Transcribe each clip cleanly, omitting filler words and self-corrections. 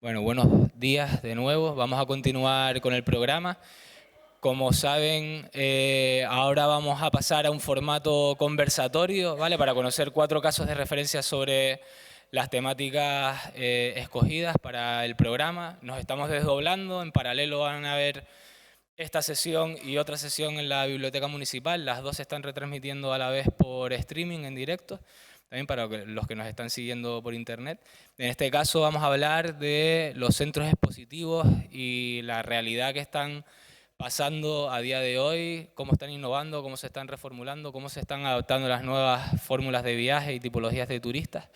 Bueno, buenos días de nuevo. Vamos a continuar con el programa. Como saben, ahora vamos a pasar a un formato conversatorio, ¿vale? Para conocer 4 casos de referencia sobre las temáticas escogidas para el programa. Nos estamos desdoblando. En paralelo van a haber esta sesión y otra sesión en la Biblioteca Municipal. Las dos se están retransmitiendo a la vez por streaming en directo, también para los que nos están siguiendo por internet. En este caso vamos a hablar de los centros expositivos y la realidad que están pasando a día de hoy, cómo están innovando, cómo se están reformulando, cómo se están adaptando las nuevas fórmulas de viaje y tipologías de turistas.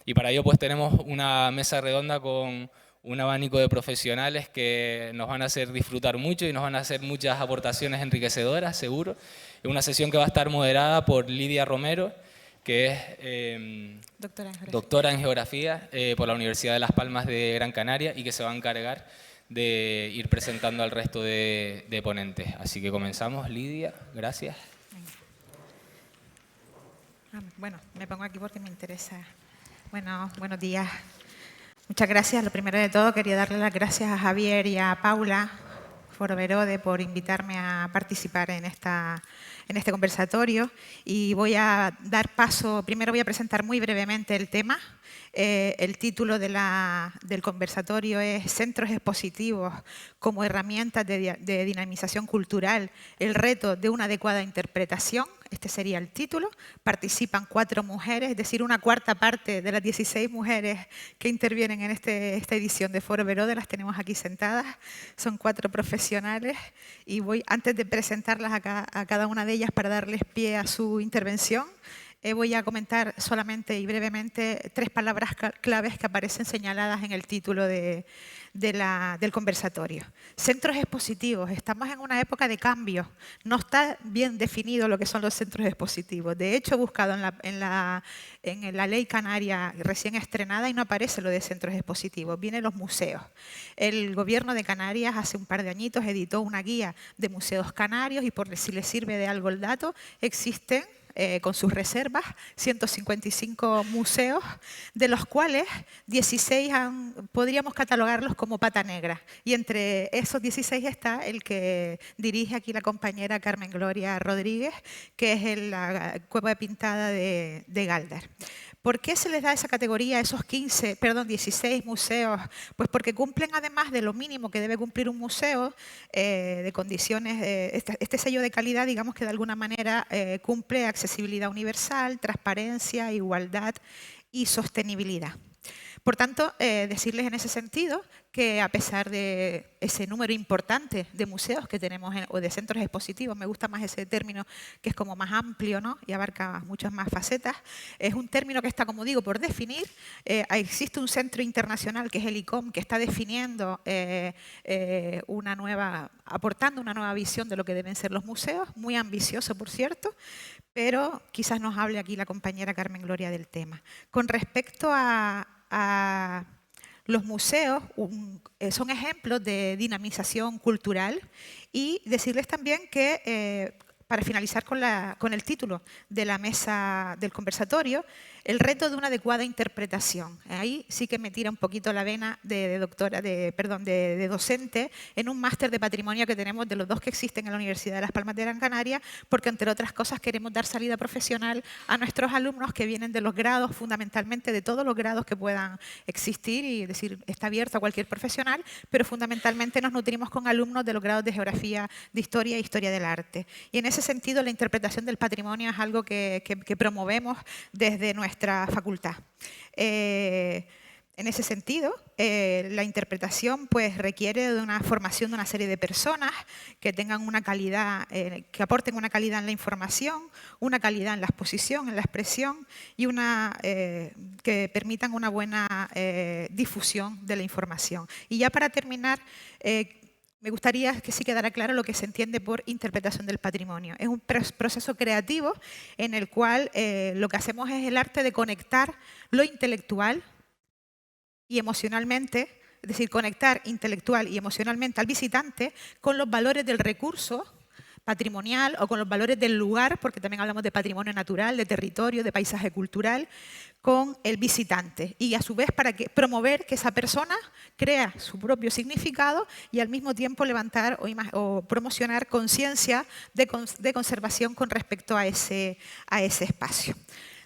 Y para ello pues tenemos una mesa redonda con un abanico de profesionales que nos van a hacer disfrutar mucho y nos van a hacer muchas aportaciones enriquecedoras, seguro. Es una sesión que va a estar moderada por Lidia Romero, que es doctora en Geografía por la Universidad de Las Palmas de Gran Canaria y que se va a encargar de ir presentando al resto de ponentes. Así que comenzamos, Lidia, gracias. Bueno, me pongo aquí porque me interesa. Bueno, buenos días. Muchas gracias. Lo primero de todo, quería darle las gracias a Javier y a Paula Foro Verode por invitarme a participar en este conversatorio. Y voy a dar paso, primero voy a presentar muy brevemente el tema. El título del conversatorio es Centros expositivos como herramientas de dinamización cultural, el reto de una adecuada interpretación. Este sería el título. Participan 4 mujeres, es decir, una cuarta parte de las 16 mujeres que intervienen en esta edición de Foro Verode, las tenemos aquí sentadas. Son 4 profesionales y voy, antes de presentarlas a cada una de ellas para darles pie a su intervención, voy a comentar solamente y brevemente 3 palabras claves que aparecen señaladas en el título del conversatorio. Centros expositivos. Estamos en una época de cambio. No está bien definido lo que son los centros expositivos. De hecho, he buscado en la ley canaria recién estrenada y no aparece lo de centros expositivos. Vienen los museos. El gobierno de Canarias hace un par de añitos editó una guía de museos canarios y por si les sirve de algo el dato, existen con sus reservas, 155 museos, de los cuales 16 podríamos catalogarlos como pata negra. Y entre esos 16 está el que dirige aquí la compañera Carmen Gloria Rodríguez, que es la Cueva Pintada de Galdar. ¿Por qué se les da esa categoría a esos 16 museos? Pues porque cumplen, además de lo mínimo que debe cumplir un museo, de condiciones, este sello de calidad, digamos que de alguna manera cumple accesibilidad universal, transparencia, igualdad y sostenibilidad. Por tanto, decirles en ese sentido que a pesar de ese número importante de museos que tenemos o de centros expositivos, me gusta más ese término que es como más amplio, ¿no? Y abarca muchas más facetas, es un término que está, como digo, por definir. Existe un centro internacional que es el ICOM que está definiendo aportando una nueva visión de lo que deben ser los museos, muy ambicioso por cierto, pero quizás nos hable aquí la compañera Carmen Gloria del tema. Con respecto a los museos, son ejemplos de dinamización cultural y decirles también que, para finalizar con el título de la mesa del conversatorio, el reto de una adecuada interpretación. Ahí sí que me tira un poquito la vena de docente en un máster de patrimonio que tenemos de los 2 que existen en la Universidad de Las Palmas de Gran Canaria, porque entre otras cosas queremos dar salida profesional a nuestros alumnos que vienen de los grados, fundamentalmente de todos los grados que puedan existir, y es decir, está abierto a cualquier profesional, pero fundamentalmente nos nutrimos con alumnos de los grados de Geografía, de Historia e Historia del Arte. Y en ese sentido la interpretación del patrimonio es algo que promovemos desde nuestra facultad. En ese sentido, la interpretación pues, requiere de una formación de una serie de personas que tengan una calidad, que aporten una calidad en la información, una calidad en la exposición, en la expresión y que permitan una buena difusión de la información. Y ya para terminar, me gustaría que sí quedara claro lo que se entiende por interpretación del patrimonio. Es un proceso creativo en el cual lo que hacemos es el arte de conectar lo intelectual y emocionalmente, es decir, conectar intelectual y emocionalmente al visitante con los valores del recurso patrimonial o con los valores del lugar, porque también hablamos de patrimonio natural, de territorio, de paisaje cultural, con el visitante. Y a su vez para promover que esa persona crea su propio significado y al mismo tiempo levantar o promocionar conciencia de conservación con respecto a ese espacio.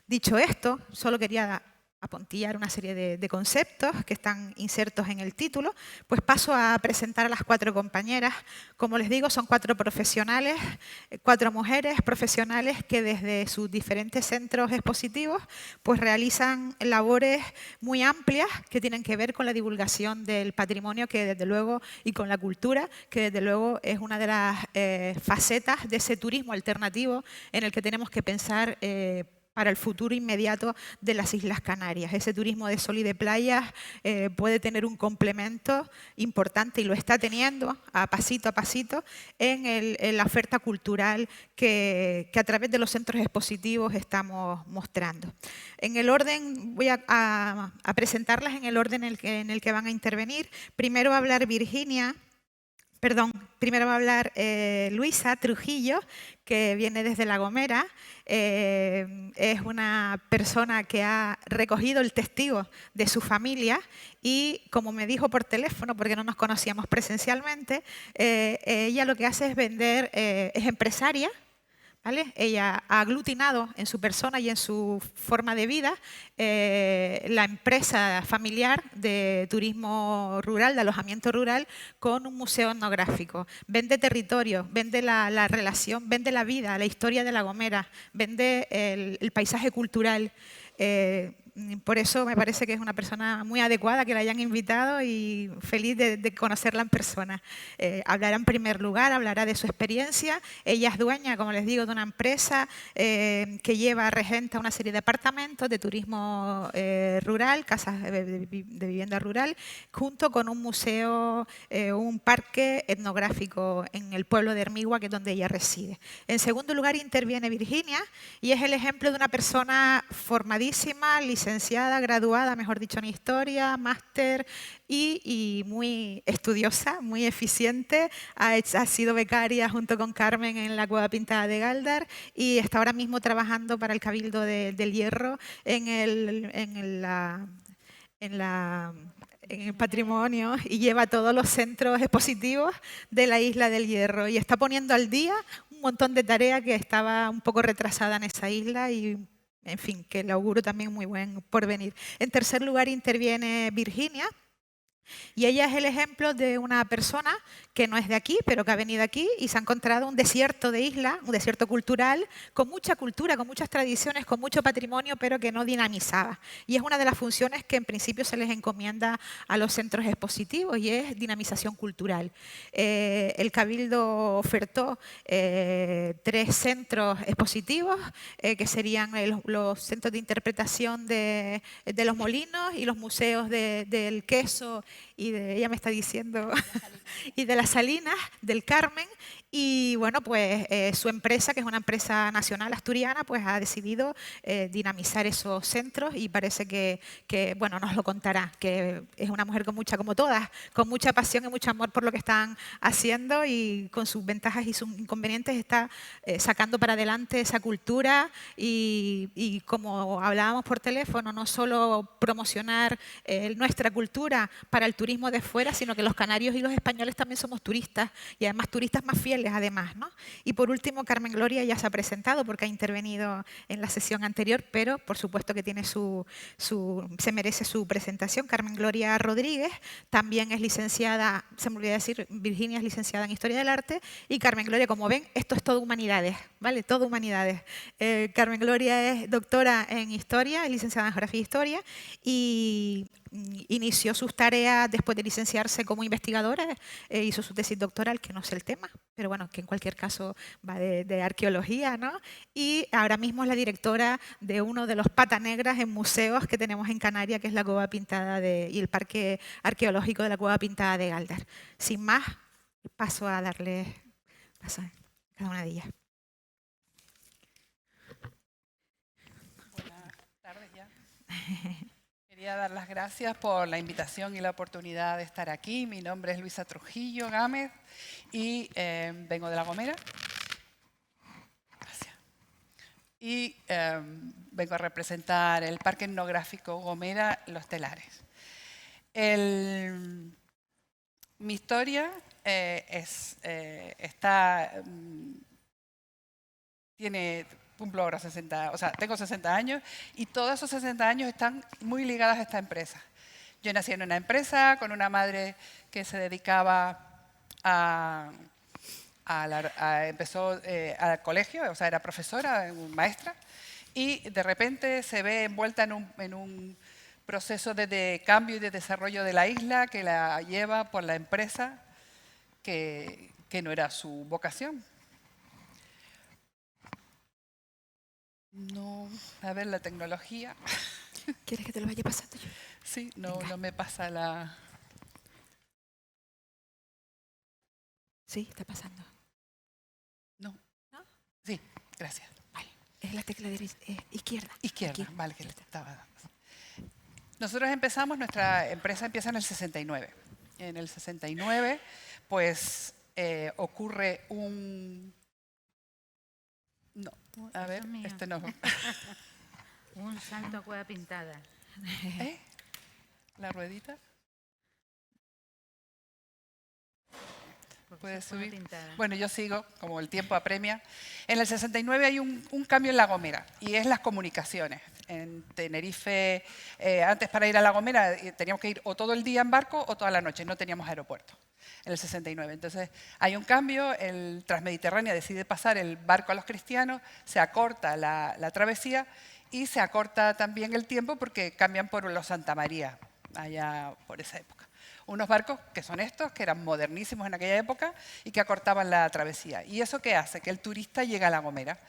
Dicho esto, solo quería apuntillar una serie de conceptos que están insertos en el título, pues paso a presentar a las 4 compañeras. Como les digo, son 4 profesionales, 4 mujeres profesionales que desde sus diferentes centros expositivos pues realizan labores muy amplias que tienen que ver con la divulgación del patrimonio que desde luego y con la cultura, que desde luego es una de las facetas de ese turismo alternativo en el que tenemos que pensar para el futuro inmediato de las Islas Canarias. Ese turismo de sol y de playas puede tener un complemento importante y lo está teniendo a pasito en la oferta cultural que a través de los centros expositivos estamos mostrando. En el orden, voy a presentarlas en el orden en el que van a intervenir. Primero va a hablar primero va a hablar Luisa Trujillo, que viene desde La Gomera. Es una persona que ha recogido el testigo de su familia y, como me dijo por teléfono, porque no nos conocíamos presencialmente, ella lo que hace es vender, es empresaria, ¿vale? Ella ha aglutinado en su persona y en su forma de vida la empresa familiar de turismo rural, de alojamiento rural, con un museo etnográfico. Vende territorio, vende la relación, vende la vida, la historia de La Gomera, vende el paisaje cultural. Por eso me parece que es una persona muy adecuada que la hayan invitado y feliz de conocerla en persona. Hablará en primer lugar, hablará de su experiencia. Ella es dueña, como les digo, de una empresa que regenta una serie de apartamentos de turismo rural, casas de vivienda rural, junto con un museo, un parque etnográfico en el pueblo de Hermigua, que es donde ella reside. En segundo lugar interviene Virginia y es el ejemplo de una persona formadísima, licenciada, graduada, mejor dicho, en historia, máster y muy estudiosa, muy eficiente. Ha sido becaria junto con Carmen en la Cueva Pintada de Galdar y está ahora mismo trabajando para el Cabildo del Hierro en el patrimonio y lleva todos los centros expositivos de la Isla del Hierro y está poniendo al día un montón de tareas que estaba un poco retrasada en esa isla y, en fin, que le auguro también muy buen porvenir. En tercer lugar interviene Virginia. Y ella es el ejemplo de una persona que no es de aquí, pero que ha venido aquí y se ha encontrado un desierto de isla, un desierto cultural, con mucha cultura, con muchas tradiciones, con mucho patrimonio, pero que no dinamizaba. Y es una de las funciones que en principio se les encomienda a los centros expositivos y es dinamización cultural. El Cabildo ofertó 3 centros expositivos, que serían los centros de interpretación de los molinos y los museos del queso y ella me está diciendo, y de las Salinas, del Carmen, y bueno, pues su empresa, que es una empresa nacional asturiana, pues ha decidido dinamizar esos centros y parece que, bueno, nos lo contará, que es una mujer como todas, con mucha pasión y mucho amor por lo que están haciendo y con sus ventajas y sus inconvenientes está sacando para adelante esa cultura y como hablábamos por teléfono, no solo promocionar nuestra cultura para el turismo de fuera, sino que los canarios y los españoles también somos turistas y además turistas más fieles además, ¿no? Y por último, Carmen Gloria ya se ha presentado porque ha intervenido en la sesión anterior, pero por supuesto que tiene se merece su presentación. Carmen Gloria Rodríguez también es licenciada, se me olvidó decir, Virginia es licenciada en Historia del Arte y Carmen Gloria, como ven, esto es todo humanidades, ¿vale? Todo humanidades. Carmen Gloria es doctora en Historia, es licenciada en Geografía e Historia y inició sus tareas después de licenciarse como investigadora, hizo su tesis doctoral, que no es el tema, pero bueno, que en cualquier caso va de arqueología, ¿no? Y ahora mismo es la directora de uno de los pata negras en museos que tenemos en Canarias, que es la Cueva Pintada y el Parque Arqueológico de la Cueva Pintada de Galdar. Sin más, paso a darle paso a cada una de ellas. Buenas tardes ya. Quería dar las gracias por la invitación y la oportunidad de estar aquí. Mi nombre es Luisa Trujillo Gámez y vengo de La Gomera. y vengo a representar el Parque Etnográfico Gomera Los Telares. Mi historia cumplo ahora 60, o sea, tengo 60 años y todos esos 60 años están muy ligadas a esta empresa. Yo nací en una empresa con una madre que se dedicaba empezó al colegio, o sea, era profesora, maestra, y de repente se ve envuelta en un proceso de cambio y de desarrollo de la isla que la lleva por la empresa que no era su vocación. No, a ver, la tecnología. ¿Quieres que te lo vaya pasando yo? Sí, no me pasa la... Sí, está pasando. No. ¿No? Sí, gracias. Vale, es la tecla derecha, izquierda. Izquierda, Aquí. vale, que le estaba dando. Nosotros empezamos, nuestra empresa empieza en el 69. En el 69, pues, ocurre un... No, a ver, este no... Un santo a cueva pintada. ¿Eh? ¿La ruedita? ¿Puedes subir? Pintada. Bueno, yo sigo, como el tiempo apremia. En el 69 hay un cambio en La Gomera, y es las comunicaciones. En Tenerife, antes para ir a La Gomera teníamos que ir o todo el día en barco o toda la noche, no teníamos aeropuerto. En el 69. Entonces hay un cambio, el Transmediterránea decide pasar el barco a los cristianos, se acorta la travesía y se acorta también el tiempo porque cambian por los Santa María, allá por esa época. Unos barcos que son estos, que eran modernísimos en aquella época y que acortaban la travesía. ¿Y eso qué hace? Que el turista llegue a La Gomera.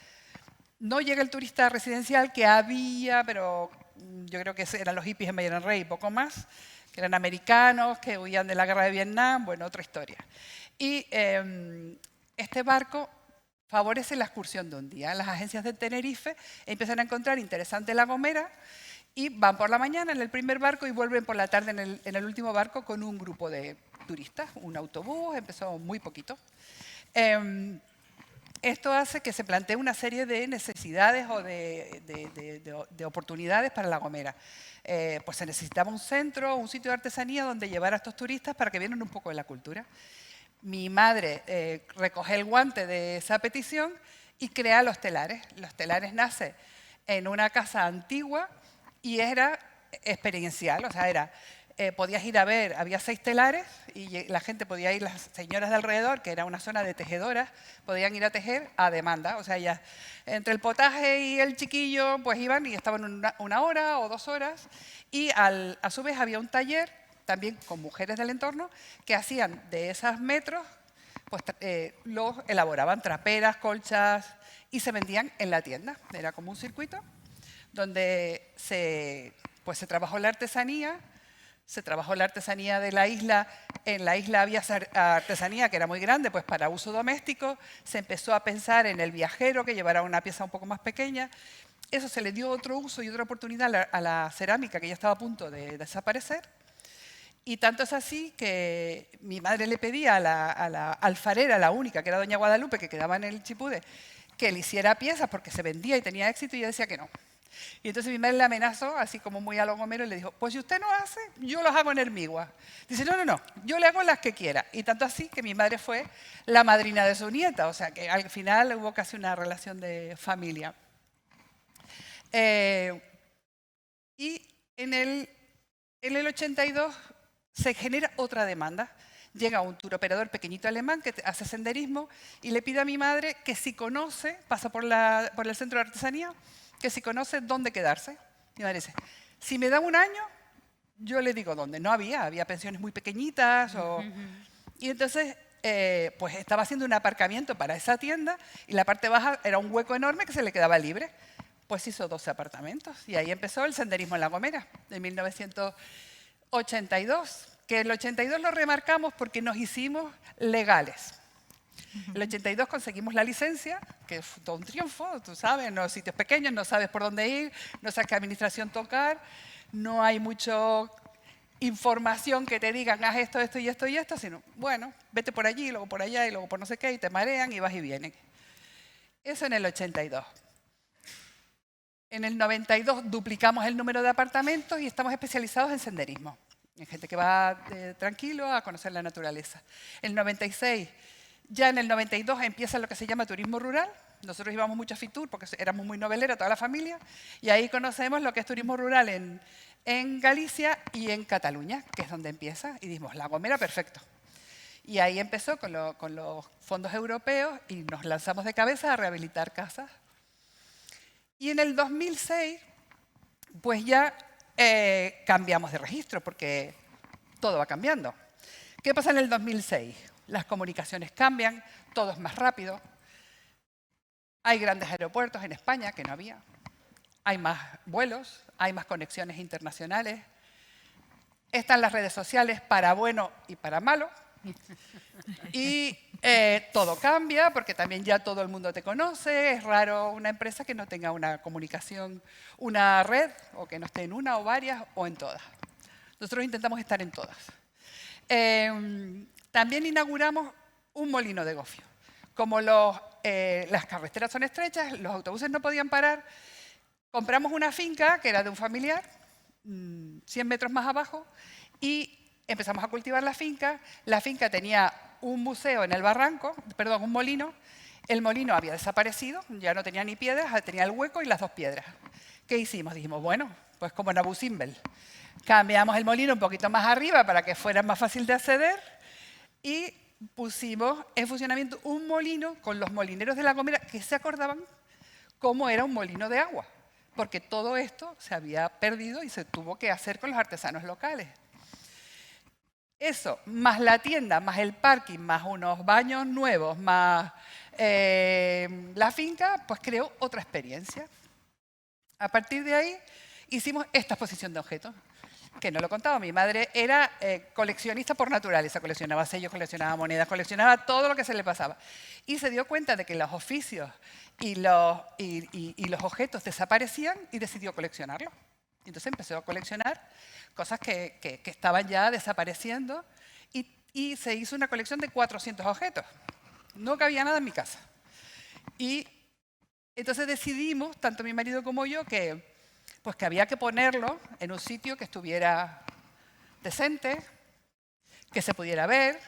No llega el turista residencial que había, pero yo creo que eran los hippies en Mayran Rey y poco más, que eran americanos, que huían de la guerra de Vietnam, bueno, otra historia. Y este barco favorece la excursión de un día. Las agencias de Tenerife empiezan a encontrar interesante La Gomera y van por la mañana en el primer barco y vuelven por la tarde en el último barco con un grupo de turistas, un autobús, empezó muy poquito. Esto hace que se plantee una serie de necesidades o de oportunidades para La Gomera. Pues se necesitaba un centro, un sitio de artesanía donde llevar a estos turistas para que vieran un poco de la cultura. Mi madre recoge el guante de esa petición y crea Los Telares. Los Telares nace en una casa antigua y era experiencial, o sea, podías ir a ver, había 6 telares y la gente podía ir, las señoras de alrededor, que era una zona de tejedoras, podían ir a tejer a demanda. O sea, ellas, entre el potaje y el chiquillo, pues iban y estaban una hora o 2 horas. Y a su vez había un taller, también con mujeres del entorno, que hacían de esos metros, pues los elaboraban traperas, colchas y se vendían en la tienda. Era como un circuito donde se trabajó la artesanía. Se trabajó la artesanía de la isla. En la isla había artesanía que era muy grande, pues para uso doméstico. Se empezó a pensar en el viajero que llevara una pieza un poco más pequeña. Eso se le dio otro uso y otra oportunidad a la cerámica, que ya estaba a punto de desaparecer. Y tanto es así que mi madre le pedía a la alfarera, la única, que era doña Guadalupe, que quedaba en el Chipude, que le hiciera piezas porque se vendía y tenía éxito, y ella decía que no. Y entonces mi madre le amenazó, así como muy a lo Gomero, y le dijo, pues si usted no hace, yo los hago en Hermigua. Dice, no, yo le hago las que quiera. Y tanto así que mi madre fue la madrina de su nieta, o sea que al final hubo casi una relación de familia. Y en el 82 se genera otra demanda. Llega un turoperador pequeñito alemán que hace senderismo y le pide a mi madre que si conoce, pasa por el centro de artesanía, que si conoce dónde quedarse. Mi madre dice, si me da un año, yo le digo dónde. No había pensiones muy pequeñitas. Y entonces, pues estaba haciendo un aparcamiento para esa tienda y la parte baja era un hueco enorme que se le quedaba libre. Pues hizo 12 apartamentos y ahí empezó el senderismo en La Gomera, en 1982. Que el 82 lo remarcamos porque nos hicimos legales. El 82 conseguimos la licencia, que fue todo un triunfo, tú sabes, en los sitios pequeños no sabes por dónde ir, no sabes qué administración tocar, no hay mucha información que te digan, haz esto, esto y esto y esto, sino, bueno, vete por allí, luego por allá y luego por no sé qué, y te marean y vas y vienes. Eso en el 82. En el 92 duplicamos el número de apartamentos y estamos especializados en senderismo. En gente que va tranquilo a conocer la naturaleza. En el 96, ya en el 92 empieza lo que se llama turismo rural. Nosotros íbamos mucho a Fitur porque éramos muy novelera, toda la familia, y ahí conocemos lo que es turismo rural en Galicia y en Cataluña, que es donde empieza, y dijimos, La Gomera, perfecto. Y ahí empezó con los fondos europeos y nos lanzamos de cabeza a rehabilitar casas. Y en el 2006, pues ya cambiamos de registro, porque todo va cambiando. ¿Qué pasa en el 2006? Las comunicaciones cambian, todo es más rápido. Hay grandes aeropuertos en España, que no había. Hay más vuelos, hay más conexiones internacionales. Están las redes sociales para bueno y para malo. Y todo cambia, porque también ya todo el mundo te conoce. Es raro una empresa que no tenga una comunicación, una red, o que no esté en una o varias, o en todas. Nosotros intentamos estar en todas. También inauguramos un molino de gofio. Como las carreteras son estrechas, los autobuses no podían parar, compramos una finca que era de un familiar, 100 metros más abajo, y empezamos a cultivar la finca. La finca tenía un museo en el barranco, perdón, un molino. El molino había desaparecido, ya no tenía ni piedras, tenía el hueco y las 2 piedras. ¿Qué hicimos? Dijimos, bueno, pues como en Abu Simbel. Cambiamos el molino un poquito más arriba para que fuera más fácil de acceder y pusimos en funcionamiento un molino con los molineros de La Gomera que se acordaban cómo era un molino de agua, porque todo esto se había perdido y se tuvo que hacer con los artesanos locales. Eso, más la tienda, más el parking, más unos baños nuevos, más la finca, pues creó otra experiencia. A partir de ahí hicimos esta exposición de objetos, que no lo contaba. Mi madre era coleccionista por naturaleza, coleccionaba sellos, coleccionaba monedas, coleccionaba todo lo que se le pasaba. Y se dio cuenta de que los oficios y los objetos desaparecían y decidió coleccionarlos. Entonces empezó a coleccionar cosas que estaban ya desapareciendo y se hizo una colección de 400 objetos. No cabía nada en mi casa. Y entonces decidimos, tanto mi marido como yo, que había que ponerlo en un sitio que estuviera decente, que se pudiera ver,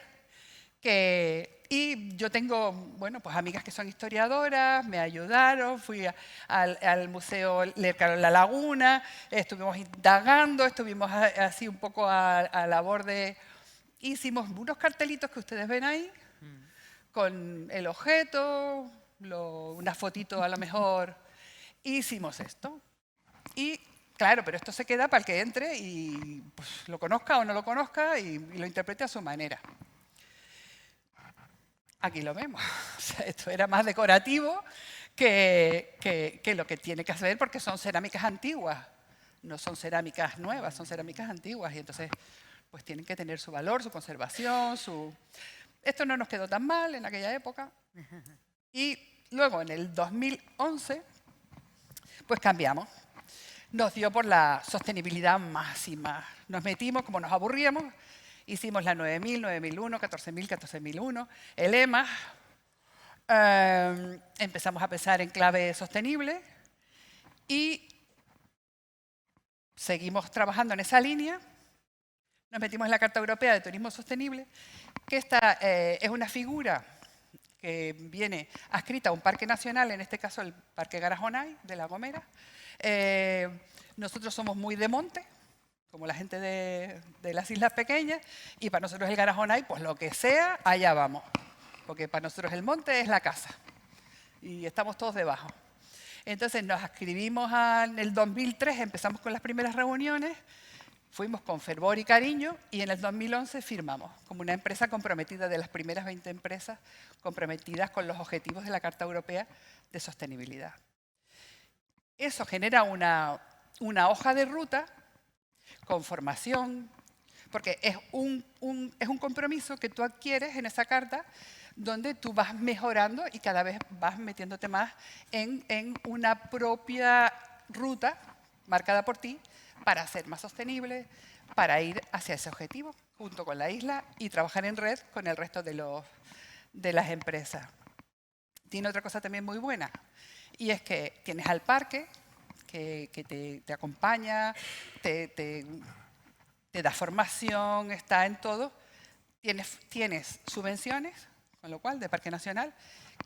y yo tengo, bueno, pues amigas que son historiadoras, me ayudaron, fui al Museo La Laguna, estuvimos indagando, estuvimos así un poco a labor de... Hicimos unos cartelitos que ustedes ven ahí, con el objeto, una fotito a lo mejor. Hicimos esto. Y claro, pero esto se queda para el que entre y pues, lo conozca o no lo conozca y lo interprete a su manera. Aquí lo vemos. O sea, esto era más decorativo que lo que tiene que hacer, porque son cerámicas antiguas. No son cerámicas nuevas, son cerámicas antiguas. Y entonces pues tienen que tener su valor, su conservación, Esto no nos quedó tan mal en aquella época. Y luego, en el 2011, pues cambiamos. Nos dio por la sostenibilidad más y más. Nos metimos, como nos aburríamos, hicimos la 9000, 9001, 14000, 14001, el EMA. Empezamos a pensar en clave sostenible y seguimos trabajando en esa línea. Nos metimos en la Carta Europea de Turismo Sostenible, que esta es una figura que viene adscrita a un parque nacional, en este caso el Parque Garajonay de La Gomera. Nosotros somos muy de monte, como la gente de las islas pequeñas, y para nosotros el Garajonay, pues lo que sea, allá vamos. Porque para nosotros el monte es la casa, y estamos todos debajo. Entonces nos adscribimos en el 2003, empezamos con las primeras reuniones, fuimos con fervor y cariño, y en el 2011 firmamos como una empresa comprometida, de las primeras 20 empresas comprometidas con los objetivos de la Carta Europea de Sostenibilidad. Eso genera una hoja de ruta con formación, porque es un compromiso que tú adquieres en esa carta, donde tú vas mejorando y cada vez vas metiéndote más en una propia ruta marcada por ti para ser más sostenible, para ir hacia ese objetivo, junto con la isla, y trabajar en red con el resto de las empresas. Tiene otra cosa también muy buena, y es que tienes al parque, que te acompaña, te da formación, está en todo. Tienes subvenciones, con lo cual, de Parque Nacional,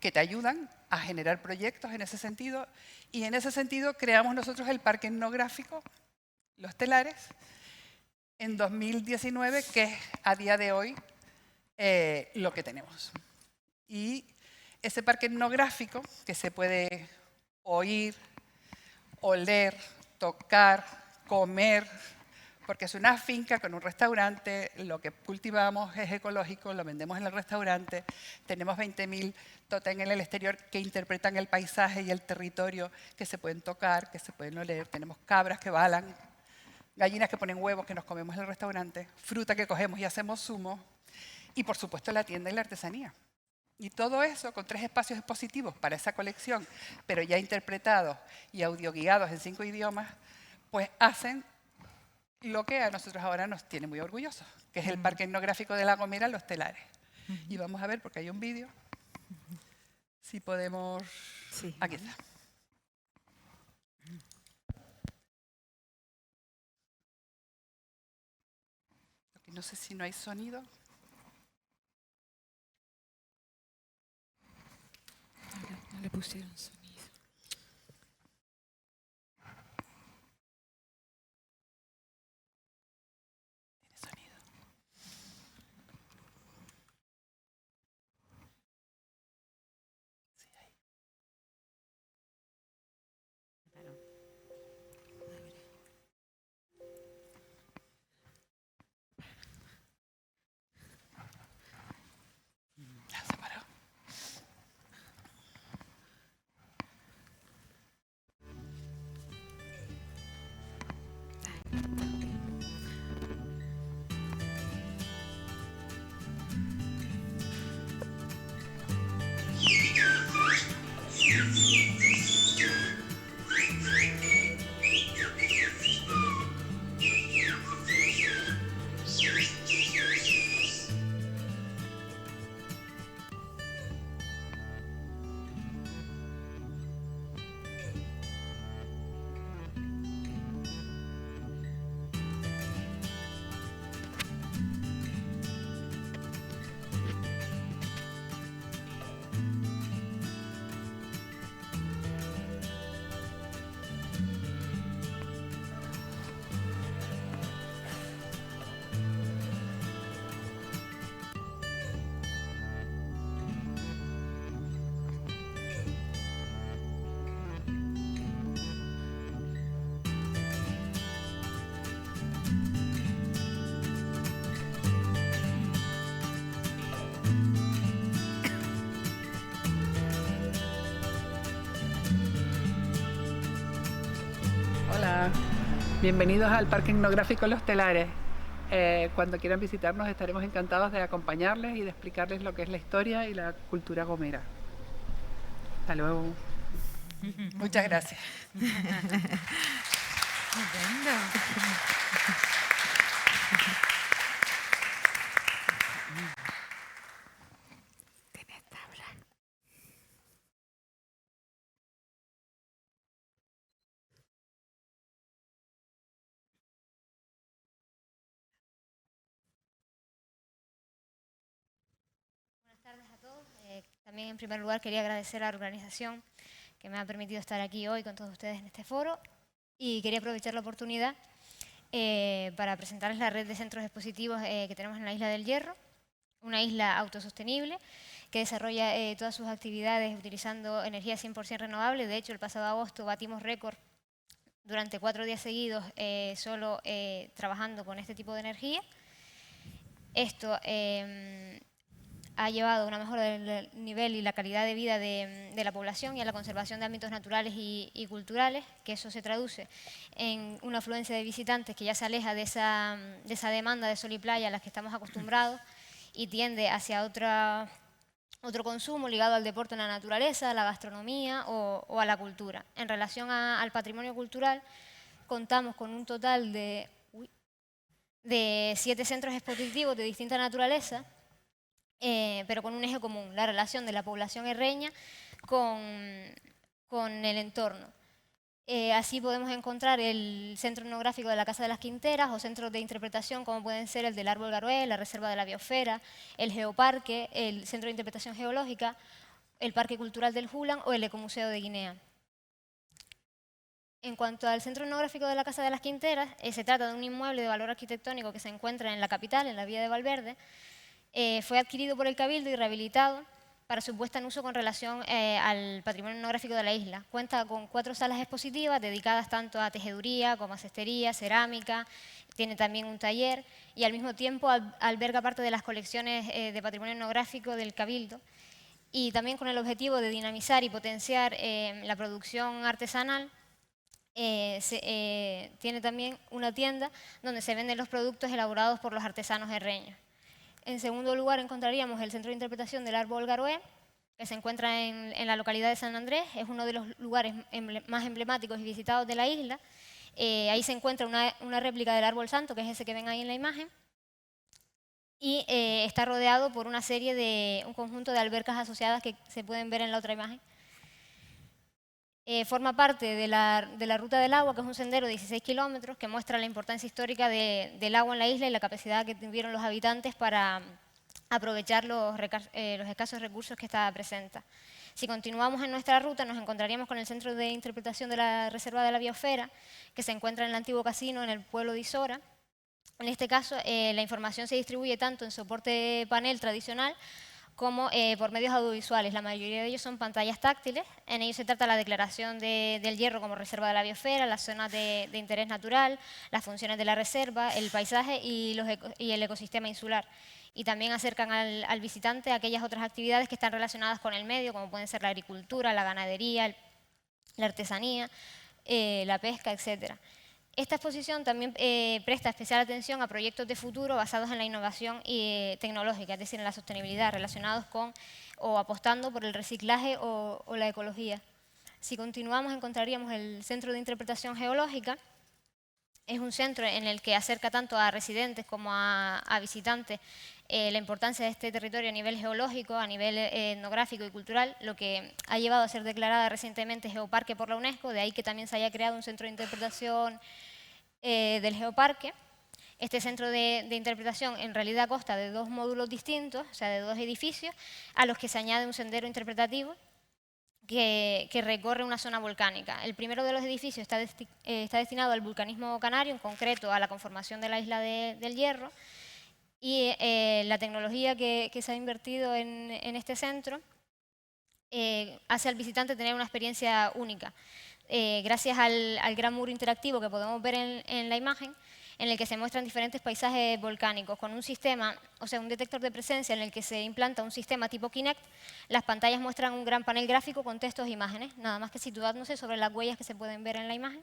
que te ayudan a generar proyectos en ese sentido. Y en ese sentido creamos nosotros el Parque Etnográfico Los Telares en 2019, que es a día de hoy lo que tenemos. Y ese parque etnográfico, que se puede oír, oler, tocar, comer, porque es una finca con un restaurante, lo que cultivamos es ecológico, lo vendemos en el restaurante, tenemos 20.000 tótems en el exterior que interpretan el paisaje y el territorio, que se pueden tocar, que se pueden oler, tenemos cabras que balan, gallinas que ponen huevos que nos comemos en el restaurante, fruta que cogemos y hacemos zumo, y por supuesto la tienda y la artesanía. Y todo eso con 3 espacios expositivos para esa colección, pero ya interpretados y audioguiados en 5 idiomas, pues hacen lo que a nosotros ahora nos tiene muy orgullosos, que es el Parque Etnográfico de La Gomera, Los Telares. Y vamos a ver, porque hay un vídeo, si podemos... Sí. Aquí está. No sé si no hay sonido. No le pusieron sonido. Tiene sonido. Sí, ahí. Ya se paró. Hola, bienvenidos al Parque Etnográfico Los Telares. Cuando quieran visitarnos estaremos encantados de acompañarles y de explicarles lo que es la historia y la cultura gomera. Hasta luego. Muchas gracias. Tiene tabla. Buenas tardes a todos. También en primer lugar quería agradecer a la organización que me ha permitido estar aquí hoy con todos ustedes en este foro y quería aprovechar la oportunidad para presentarles la red de centros expositivos que tenemos en la Isla del Hierro, una isla autosostenible que desarrolla todas sus actividades utilizando energía 100% renovable. De hecho, el pasado agosto batimos récord durante 4 días seguidos solo trabajando con este tipo de energía. Esto ha llevado a una mejora del nivel y la calidad de vida de la población y a la conservación de ámbitos naturales y culturales, que eso se traduce en una afluencia de visitantes que ya se aleja de esa demanda de sol y playa a las que estamos acostumbrados y tiende hacia otro consumo ligado al deporte en la naturaleza, a la gastronomía o a la cultura. En relación al patrimonio cultural, contamos con un total de 7 centros expositivos de distinta naturaleza, pero con un eje común, la relación de la población herreña con el entorno. Así podemos encontrar el centro etnográfico de la Casa de las Quinteras o centros de interpretación como pueden ser el del Árbol Garoé, la Reserva de la Biosfera, el Geoparque, el Centro de Interpretación Geológica, el Parque Cultural del Hulan o el Ecomuseo de Guinea. En cuanto al centro etnográfico de la Casa de las Quinteras, se trata de un inmueble de valor arquitectónico que se encuentra en la capital, en la vía de Valverde. Fue adquirido por el Cabildo y rehabilitado para su puesta en uso con relación al patrimonio etnográfico de la isla. Cuenta con 4 salas expositivas dedicadas tanto a tejeduría como a cestería, cerámica, tiene también un taller y al mismo tiempo alberga parte de las colecciones de patrimonio etnográfico del Cabildo y también con el objetivo de dinamizar y potenciar la producción artesanal. Tiene también una tienda donde se venden los productos elaborados por los artesanos herreños. En segundo lugar encontraríamos el Centro de Interpretación del Árbol Garoé, que se encuentra en la localidad de San Andrés. Es uno de los lugares más emblemáticos y visitados de la isla. Ahí se encuentra una réplica del Árbol Santo, que es ese que ven ahí en la imagen. Y está rodeado por un conjunto de albercas asociadas que se pueden ver en la otra imagen. Forma parte de la Ruta del Agua, que es un sendero de 16 kilómetros que muestra la importancia histórica del agua en la isla y la capacidad que tuvieron los habitantes para aprovechar los escasos recursos que esta presenta. Si continuamos en nuestra ruta, nos encontraríamos con el Centro de Interpretación de la Reserva de la Biosfera, que se encuentra en el antiguo casino en el pueblo de Isora. En este caso, la información se distribuye tanto en soporte panel tradicional como por medios audiovisuales. La mayoría de ellos son pantallas táctiles. En ellos se trata la declaración del hierro como reserva de la biosfera, las zonas de interés natural, las funciones de la reserva, el paisaje y el ecosistema insular. Y también acercan al visitante a aquellas otras actividades que están relacionadas con el medio, como pueden ser la agricultura, la ganadería, la artesanía, la pesca, etcétera. Esta exposición también presta especial atención a proyectos de futuro basados en la innovación tecnológica, es decir, en la sostenibilidad, relacionados con o apostando por el reciclaje o la ecología. Si continuamos, encontraríamos el Centro de Interpretación Geológica. Es un centro en el que acerca tanto a residentes como a visitantes la importancia de este territorio a nivel geológico, a nivel etnográfico y cultural, lo que ha llevado a ser declarada recientemente Geoparque por la UNESCO, de ahí que también se haya creado un centro de interpretación del Geoparque. Este centro de interpretación en realidad consta de 2 módulos distintos, o sea, de 2 edificios, a los que se añade un sendero interpretativo que recorre una zona volcánica. El primero de los edificios está destinado al vulcanismo canario, en concreto a la conformación de la isla del Hierro, y la tecnología que se ha invertido en este centro hace al visitante tener una experiencia única. Gracias al gran muro interactivo que podemos ver en la imagen, en el que se muestran diferentes paisajes volcánicos, con un sistema, o sea, un detector de presencia en el que se implanta un sistema tipo Kinect. Las pantallas muestran un gran panel gráfico con textos e imágenes, nada más que situándose sobre las huellas que se pueden ver en la imagen.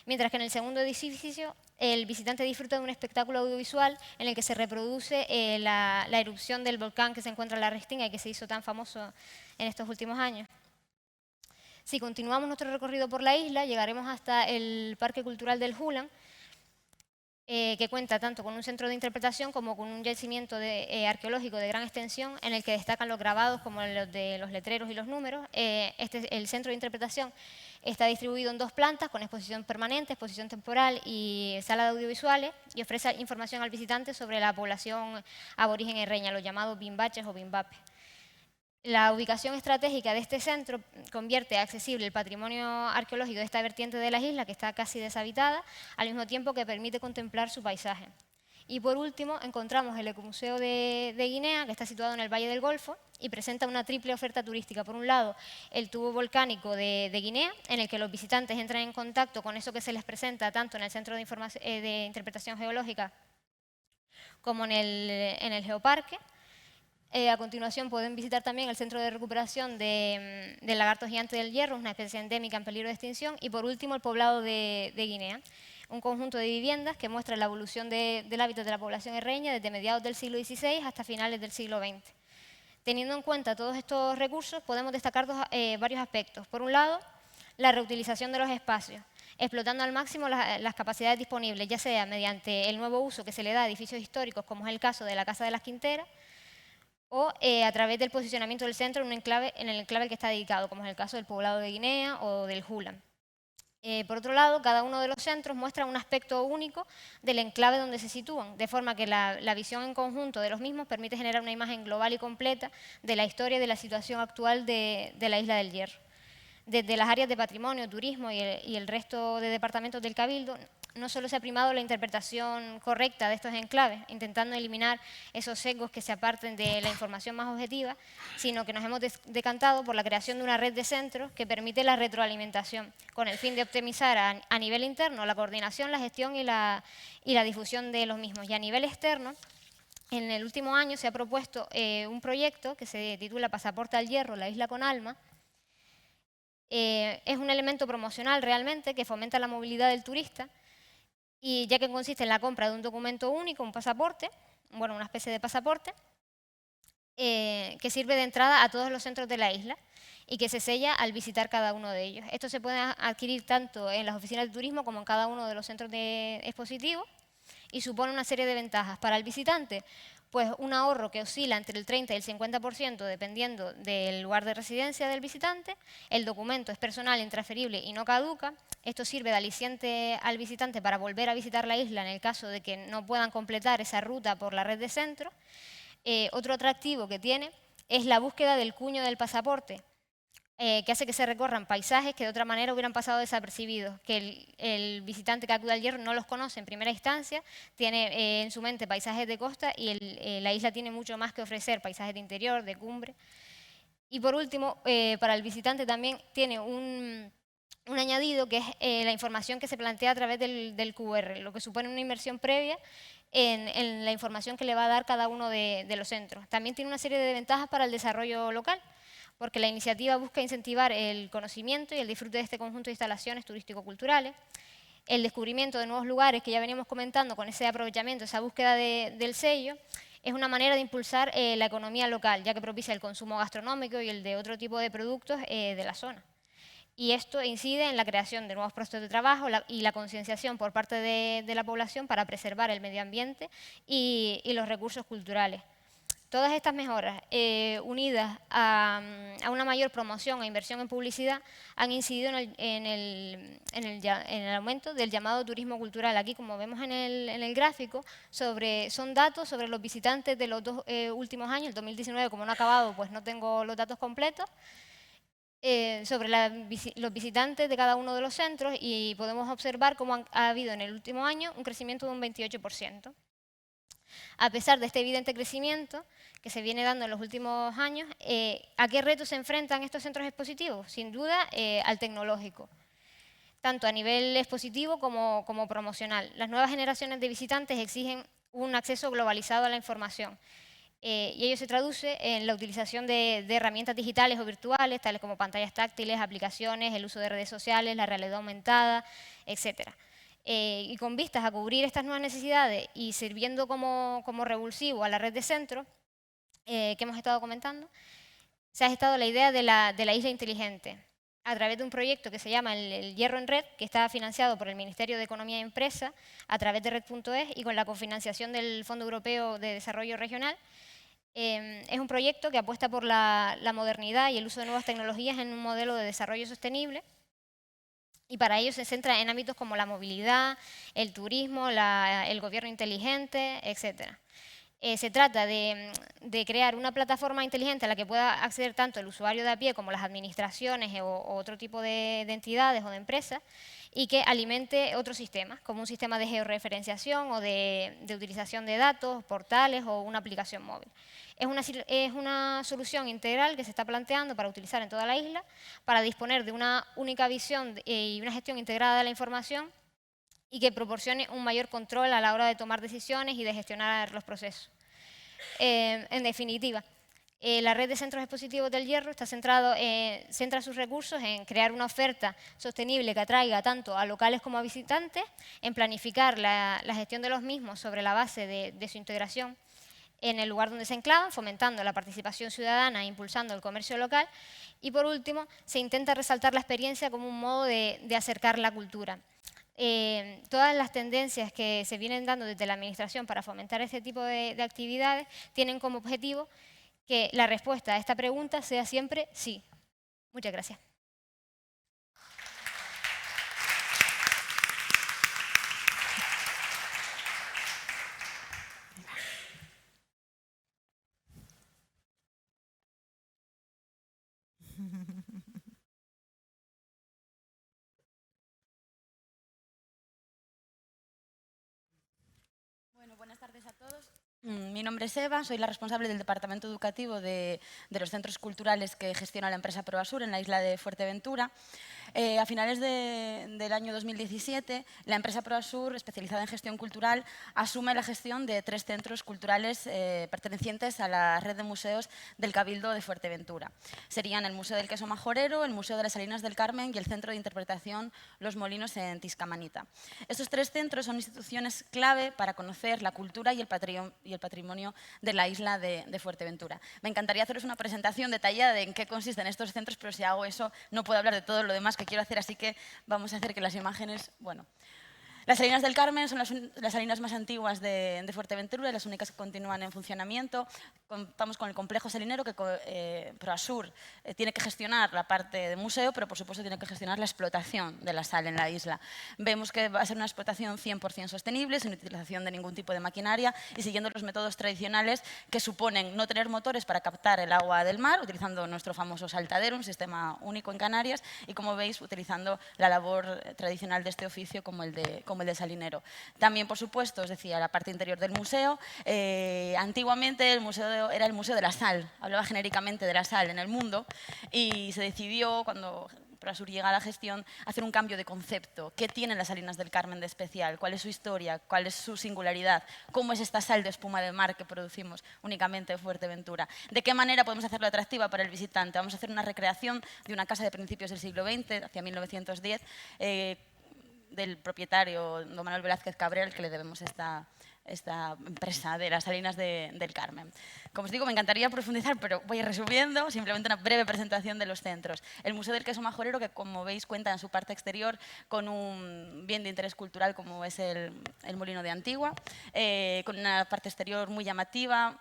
Mientras que en el segundo edificio el visitante disfruta de un espectáculo audiovisual en el que se reproduce la erupción del volcán que se encuentra en la Restinga y que se hizo tan famoso en estos últimos años. Si continuamos nuestro recorrido por la isla, llegaremos hasta el Parque Cultural del Hulan, que cuenta tanto con un centro de interpretación como con un yacimiento arqueológico de gran extensión en el que destacan los grabados como los de los letreros y los números. El centro de interpretación está distribuido en 2 plantas con exposición permanente, exposición temporal y sala de audiovisuales, y ofrece información al visitante sobre la población aborigen herreña, los llamados bimbaches o bimbapes. La ubicación estratégica de este centro convierte accesible el patrimonio arqueológico de esta vertiente de la isla, que está casi deshabitada, al mismo tiempo que permite contemplar su paisaje. Y por último, encontramos el Ecomuseo de Guinea, que está situado en el Valle del Golfo y presenta una triple oferta turística. Por un lado, el tubo volcánico de Guinea, en el que los visitantes entran en contacto con eso que se les presenta tanto en el Centro de Interpretación Geológica como en el Geoparque. A continuación pueden visitar también el Centro de Recuperación del Lagarto Gigante del Hierro, una especie endémica en peligro de extinción, y por último el poblado de Guinea, un conjunto de viviendas que muestra la evolución del hábitat de la población herreña desde mediados del siglo XVI hasta finales del siglo XX. Teniendo en cuenta todos estos recursos, podemos destacar varios aspectos. Por un lado, la reutilización de los espacios, explotando al máximo las capacidades disponibles, ya sea mediante el nuevo uso que se le da a edificios históricos, como es el caso de la Casa de las Quinteras, o a través del posicionamiento del centro en el enclave al que está dedicado, como es el caso del poblado de Guinea o del Hulan. Por otro lado, cada uno de los centros muestra un aspecto único del enclave donde se sitúan, de forma que la visión en conjunto de los mismos permite generar una imagen global y completa de la historia y de la situación actual de la Isla del Hierro. Desde las áreas de patrimonio, turismo y el resto de departamentos del Cabildo, no solo se ha primado la interpretación correcta de estos enclaves, intentando eliminar esos sesgos que se aparten de la información más objetiva, sino que nos hemos decantado por la creación de una red de centros que permite la retroalimentación, con el fin de optimizar a nivel interno la coordinación, la gestión y la difusión de los mismos. Y a nivel externo, en el último año se ha propuesto un proyecto que se titula Pasaporte al Hierro, la isla con alma. Es un elemento promocional realmente que fomenta la movilidad del turista, y ya que consiste en la compra de un documento único, un pasaporte, bueno, una especie de pasaporte, que sirve de entrada a todos los centros de la isla y que se sella al visitar cada uno de ellos. Esto se puede adquirir tanto en las oficinas de turismo como en cada uno de los centros de expositivos y supone una serie de ventajas. Para el visitante, pues un ahorro que oscila entre el 30 y el 50% dependiendo del lugar de residencia del visitante. El documento es personal, intransferible y no caduca. Esto sirve de aliciente al visitante para volver a visitar la isla en el caso de que no puedan completar esa ruta por la red de centros. Otro atractivo que tiene es la búsqueda del cuño del pasaporte, que hace que se recorran paisajes que de otra manera hubieran pasado desapercibidos, que el visitante que acude al Hierro no los conoce en primera instancia, tiene en su mente paisajes de costa y la isla tiene mucho más que ofrecer, paisajes de interior, de cumbre. Y por último, para el visitante también tiene un añadido que es la información que se plantea a través del QR, lo que supone una inversión previa en la información que le va a dar cada uno de los centros. También tiene una serie de ventajas para el desarrollo local, porque la iniciativa busca incentivar el conocimiento y el disfrute de este conjunto de instalaciones turístico-culturales, el descubrimiento de nuevos lugares que ya veníamos comentando con ese aprovechamiento, esa búsqueda del sello. Es una manera de impulsar la economía local, ya que propicia el consumo gastronómico y el de otro tipo de productos de la zona. Y esto incide en la creación de nuevos puestos de trabajo y la concienciación por parte de la población para preservar el medio ambiente y los recursos culturales. Todas estas mejoras, unidas a una mayor promoción e inversión en publicidad, han incidido en el aumento del llamado turismo cultural. Aquí, como vemos en el gráfico, son datos sobre los visitantes de los dos últimos años. El 2019, como no ha acabado, pues no tengo los datos completos, sobre los visitantes de cada uno de los centros, y podemos observar cómo ha habido en el último año un crecimiento de un 28%. A pesar de este evidente crecimiento que se viene dando en los últimos años, ¿a qué retos se enfrentan estos centros expositivos? Sin duda, al tecnológico, tanto a nivel expositivo como promocional. Las nuevas generaciones de visitantes exigen un acceso globalizado a la información, y ello se traduce en la utilización de herramientas digitales o virtuales, tales como pantallas táctiles, aplicaciones, el uso de redes sociales, la realidad aumentada, etc. Y con vistas a cubrir estas nuevas necesidades y sirviendo como revulsivo a la red de centros que hemos estado comentando, se ha gestado la idea de la isla inteligente a través de un proyecto que se llama el Hierro en Red, que está financiado por el Ministerio de Economía y Empresa a través de Red.es y con la cofinanciación del Fondo Europeo de Desarrollo Regional. Es un proyecto que apuesta por la modernidad y el uso de nuevas tecnologías en un modelo de desarrollo sostenible, y para ello se centra en ámbitos como la movilidad, el turismo, el gobierno inteligente, etc. Se trata de crear una plataforma inteligente a la que pueda acceder tanto el usuario de a pie como las administraciones o otro tipo de entidades o de empresas, y que alimente otros sistemas, como un sistema de georreferenciación o de utilización de datos, portales o una aplicación móvil. Es una solución integral que se está planteando para utilizar en toda la isla, para disponer de una única visión y una gestión integrada de la información, y que proporcione un mayor control a la hora de tomar decisiones y de gestionar los procesos. En definitiva, la red de centros expositivos del Hierro centra sus recursos en crear una oferta sostenible que atraiga tanto a locales como a visitantes, en planificar la gestión de los mismos sobre la base de su integración en el lugar donde se enclavan, fomentando la participación ciudadana e impulsando el comercio local. Y por último, se intenta resaltar la experiencia como un modo de acercar la cultura. Todas las tendencias que se vienen dando desde la Administración para fomentar este tipo de actividades tienen como objetivo que la respuesta a esta pregunta sea siempre sí. Muchas gracias. Bueno, buenas tardes a todos. Mi nombre es Eva, soy la responsable del departamento educativo de los centros culturales que gestiona la empresa Proasur en la isla de Fuerteventura. A finales del año 2017, la empresa Proasur, especializada en gestión cultural, asume la gestión de 3 centros culturales pertenecientes a la red de museos del Cabildo de Fuerteventura. Serían el Museo del Queso Majorero, el Museo de las Salinas del Carmen y el Centro de Interpretación Los Molinos en Tiscamanita. Estos 3 centros son instituciones clave para conocer la cultura y el patrimonio de la isla de Fuerteventura. Me encantaría haceros una presentación detallada de en qué consisten estos centros, pero si hago eso no puedo hablar de todo lo demás que quiero hacer, así que vamos a hacer que las imágenes, bueno. Las Salinas del Carmen son las salinas más antiguas de Fuerteventura y las únicas que continúan en funcionamiento. Contamos con el complejo salinero que Proasur tiene que gestionar la parte de museo, pero por supuesto tiene que gestionar la explotación de la sal en la isla. Vemos que va a ser una explotación 100% sostenible, sin utilización de ningún tipo de maquinaria y siguiendo los métodos tradicionales que suponen no tener motores para captar el agua del mar, utilizando nuestro famoso saltadero, un sistema único en Canarias, y como veis, utilizando la labor tradicional de este oficio como el de salinero. También, por supuesto, os decía, la parte interior del museo. Antiguamente el museo era el Museo de la Sal, hablaba genéricamente de la sal en el mundo y se decidió, cuando Proasur llega a la gestión, hacer un cambio de concepto. ¿Qué tienen las Salinas del Carmen de especial? ¿Cuál es su historia? ¿Cuál es su singularidad? ¿Cómo es esta sal de espuma de mar que producimos únicamente en Fuerteventura? ¿De qué manera podemos hacerlo atractiva para el visitante? Vamos a hacer una recreación de una casa de principios del siglo XX, hacia 1910, del propietario don Manuel Velázquez Cabrera, al que le debemos esta empresa de las Salinas del Carmen. Como os digo, me encantaría profundizar, pero voy resumiendo, simplemente una breve presentación de los centros. El Museo del Queso Majorero, que como veis cuenta en su parte exterior con un bien de interés cultural como es el Molino de Antigua, con una parte exterior muy llamativa,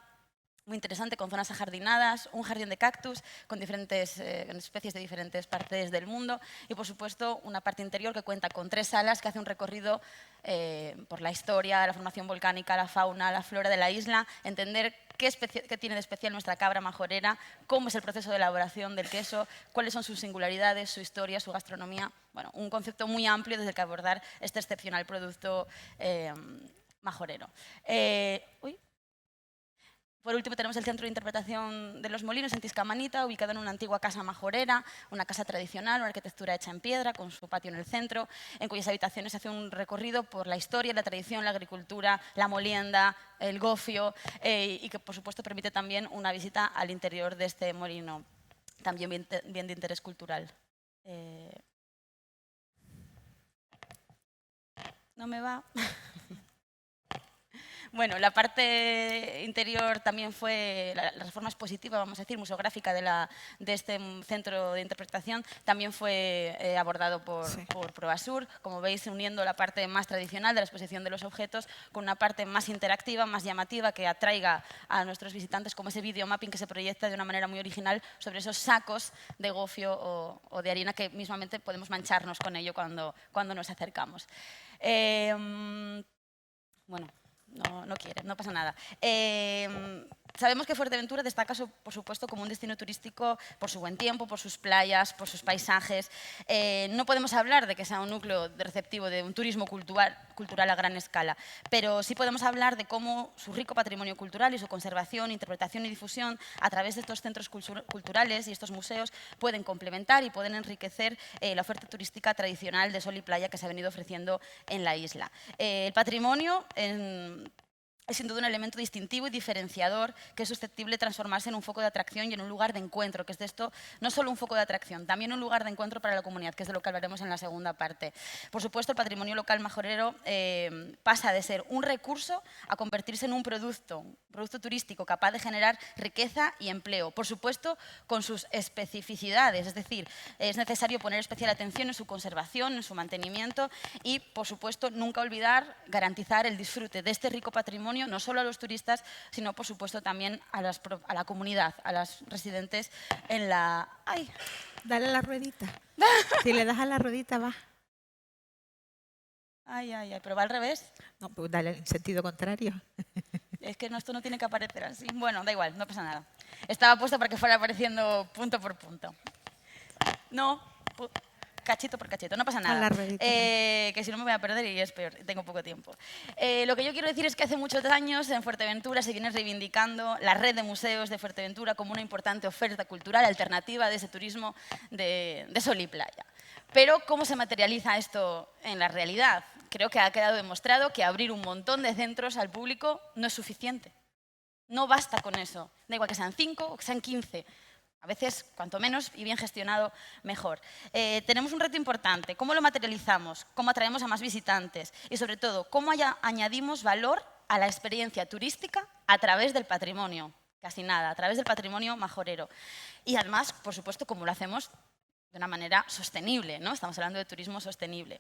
muy interesante, con zonas ajardinadas, un jardín de cactus con diferentes especies de diferentes partes del mundo y, por supuesto, una parte interior que cuenta con 3 salas que hace un recorrido por la historia, la formación volcánica, la fauna, la flora de la isla, entender qué tiene de especial nuestra cabra majorera, cómo es el proceso de elaboración del queso, cuáles son sus singularidades, su historia, su gastronomía. Bueno, un concepto muy amplio desde el que abordar este excepcional producto majorero. Por último, tenemos el Centro de Interpretación de los Molinos en Tiscamanita, ubicado en una antigua casa majorera, una casa tradicional, una arquitectura hecha en piedra, con su patio en el centro, en cuyas habitaciones se hace un recorrido por la historia, la tradición, la agricultura, la molienda, el gofio, y que, por supuesto, permite también una visita al interior de este molino, también bien de interés cultural. ¿No me va? Bueno, la parte interior también fue, la reforma expositiva, vamos a decir, museográfica de este centro de interpretación, también fue abordado por Proasur, como veis, uniendo la parte más tradicional de la exposición de los objetos con una parte más interactiva, más llamativa, que atraiga a nuestros visitantes, como ese videomapping que se proyecta de una manera muy original sobre esos sacos de gofio o de harina que mismamente podemos mancharnos con ello cuando nos acercamos. Bueno. No quiere, no pasa nada. Sabemos que Fuerteventura destaca, por supuesto, como un destino turístico por su buen tiempo, por sus playas, por sus paisajes. No podemos hablar de que sea un núcleo receptivo de un turismo cultural a gran escala, pero sí podemos hablar de cómo su rico patrimonio cultural y su conservación, interpretación y difusión a través de estos centros culturales y estos museos pueden complementar y pueden enriquecer la oferta turística tradicional de sol y playa que se ha venido ofreciendo en la isla. El patrimonio es sin duda un elemento distintivo y diferenciador que es susceptible de transformarse en un foco de atracción y en un lugar de encuentro, que es de esto no solo un foco de atracción, también un lugar de encuentro para la comunidad, que es de lo que hablaremos en la segunda parte. Por supuesto, el patrimonio local majorero pasa de ser un recurso a convertirse en un producto turístico capaz de generar riqueza y empleo, por supuesto con sus especificidades, es decir, es necesario poner especial atención en su conservación, en su mantenimiento y, por supuesto, nunca olvidar garantizar el disfrute de este rico patrimonio no solo a los turistas, sino por supuesto también a la comunidad, a las residentes en la... ¡Ay! Dale a la ruedita. Si le das a la ruedita, va. Ay, pero va al revés. No, pues dale en sentido contrario. Es que esto no tiene que aparecer así. Bueno, da igual, no pasa nada. Estaba puesto para que fuera apareciendo punto por punto. No, cachito por cachito, no pasa Con la nada. ruedita. Que si no me voy a perder y es peor, tengo poco tiempo. Lo que yo quiero decir es que hace muchos años en Fuerteventura se viene reivindicando la red de museos de Fuerteventura como una importante oferta cultural alternativa de ese turismo de sol y playa. Pero, ¿cómo se materializa esto en la realidad? Creo que ha quedado demostrado que abrir un montón de centros al público no es suficiente. No basta con eso. Da igual que sean 5 o que sean 15. A veces, cuanto menos y bien gestionado, mejor. Tenemos un reto importante. ¿Cómo lo materializamos? ¿Cómo atraemos a más visitantes? Y, sobre todo, ¿cómo añadimos valor a la experiencia turística a través del patrimonio? Casi nada, a través del patrimonio majorero. Y, además, por supuesto, ¿cómo lo hacemos? De una manera sostenible, ¿no? Estamos hablando de turismo sostenible.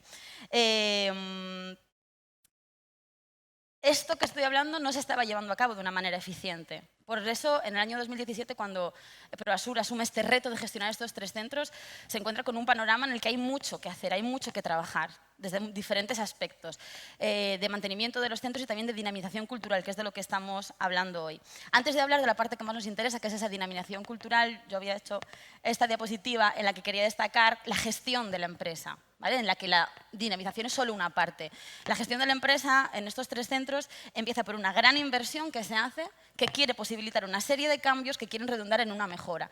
Esto que estoy hablando no se estaba llevando a cabo de una manera eficiente. Por eso, en el año 2017, cuando ProAsur asume este reto de gestionar estos 3 centros, se encuentra con un panorama en el que hay mucho que hacer, hay mucho que trabajar, desde diferentes aspectos, de mantenimiento de los centros y también de dinamización cultural, que es de lo que estamos hablando hoy. Antes de hablar de la parte que más nos interesa, que es esa dinamización cultural, yo había hecho esta diapositiva en la que quería destacar la gestión de la empresa, ¿vale? En la que la dinamización es solo una parte. La gestión de la empresa en estos 3 centros empieza por una gran inversión que se hace, que quiere posibilitar una serie de cambios que quieren redundar en una mejora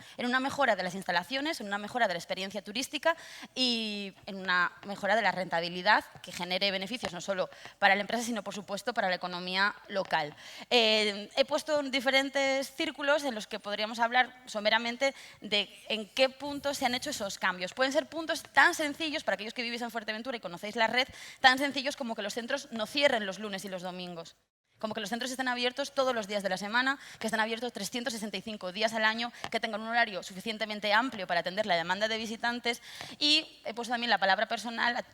de las instalaciones, en una mejora de la experiencia turística y en una mejora de la rentabilidad que genere beneficios no solo para la empresa, sino por supuesto para la economía local. He puesto diferentes círculos en los que podríamos hablar someramente de en qué puntos se han hecho esos cambios. Pueden ser puntos tan sencillos, para aquellos que vivís en Fuerteventura y conocéis la red, tan sencillos como que los centros no cierren los lunes y los domingos. Como que los centros estén abiertos todos los días de la semana, que estén abiertos 365 días al año, que tengan un horario suficientemente amplio para atender la demanda de visitantes y he puesto también la palabra personal,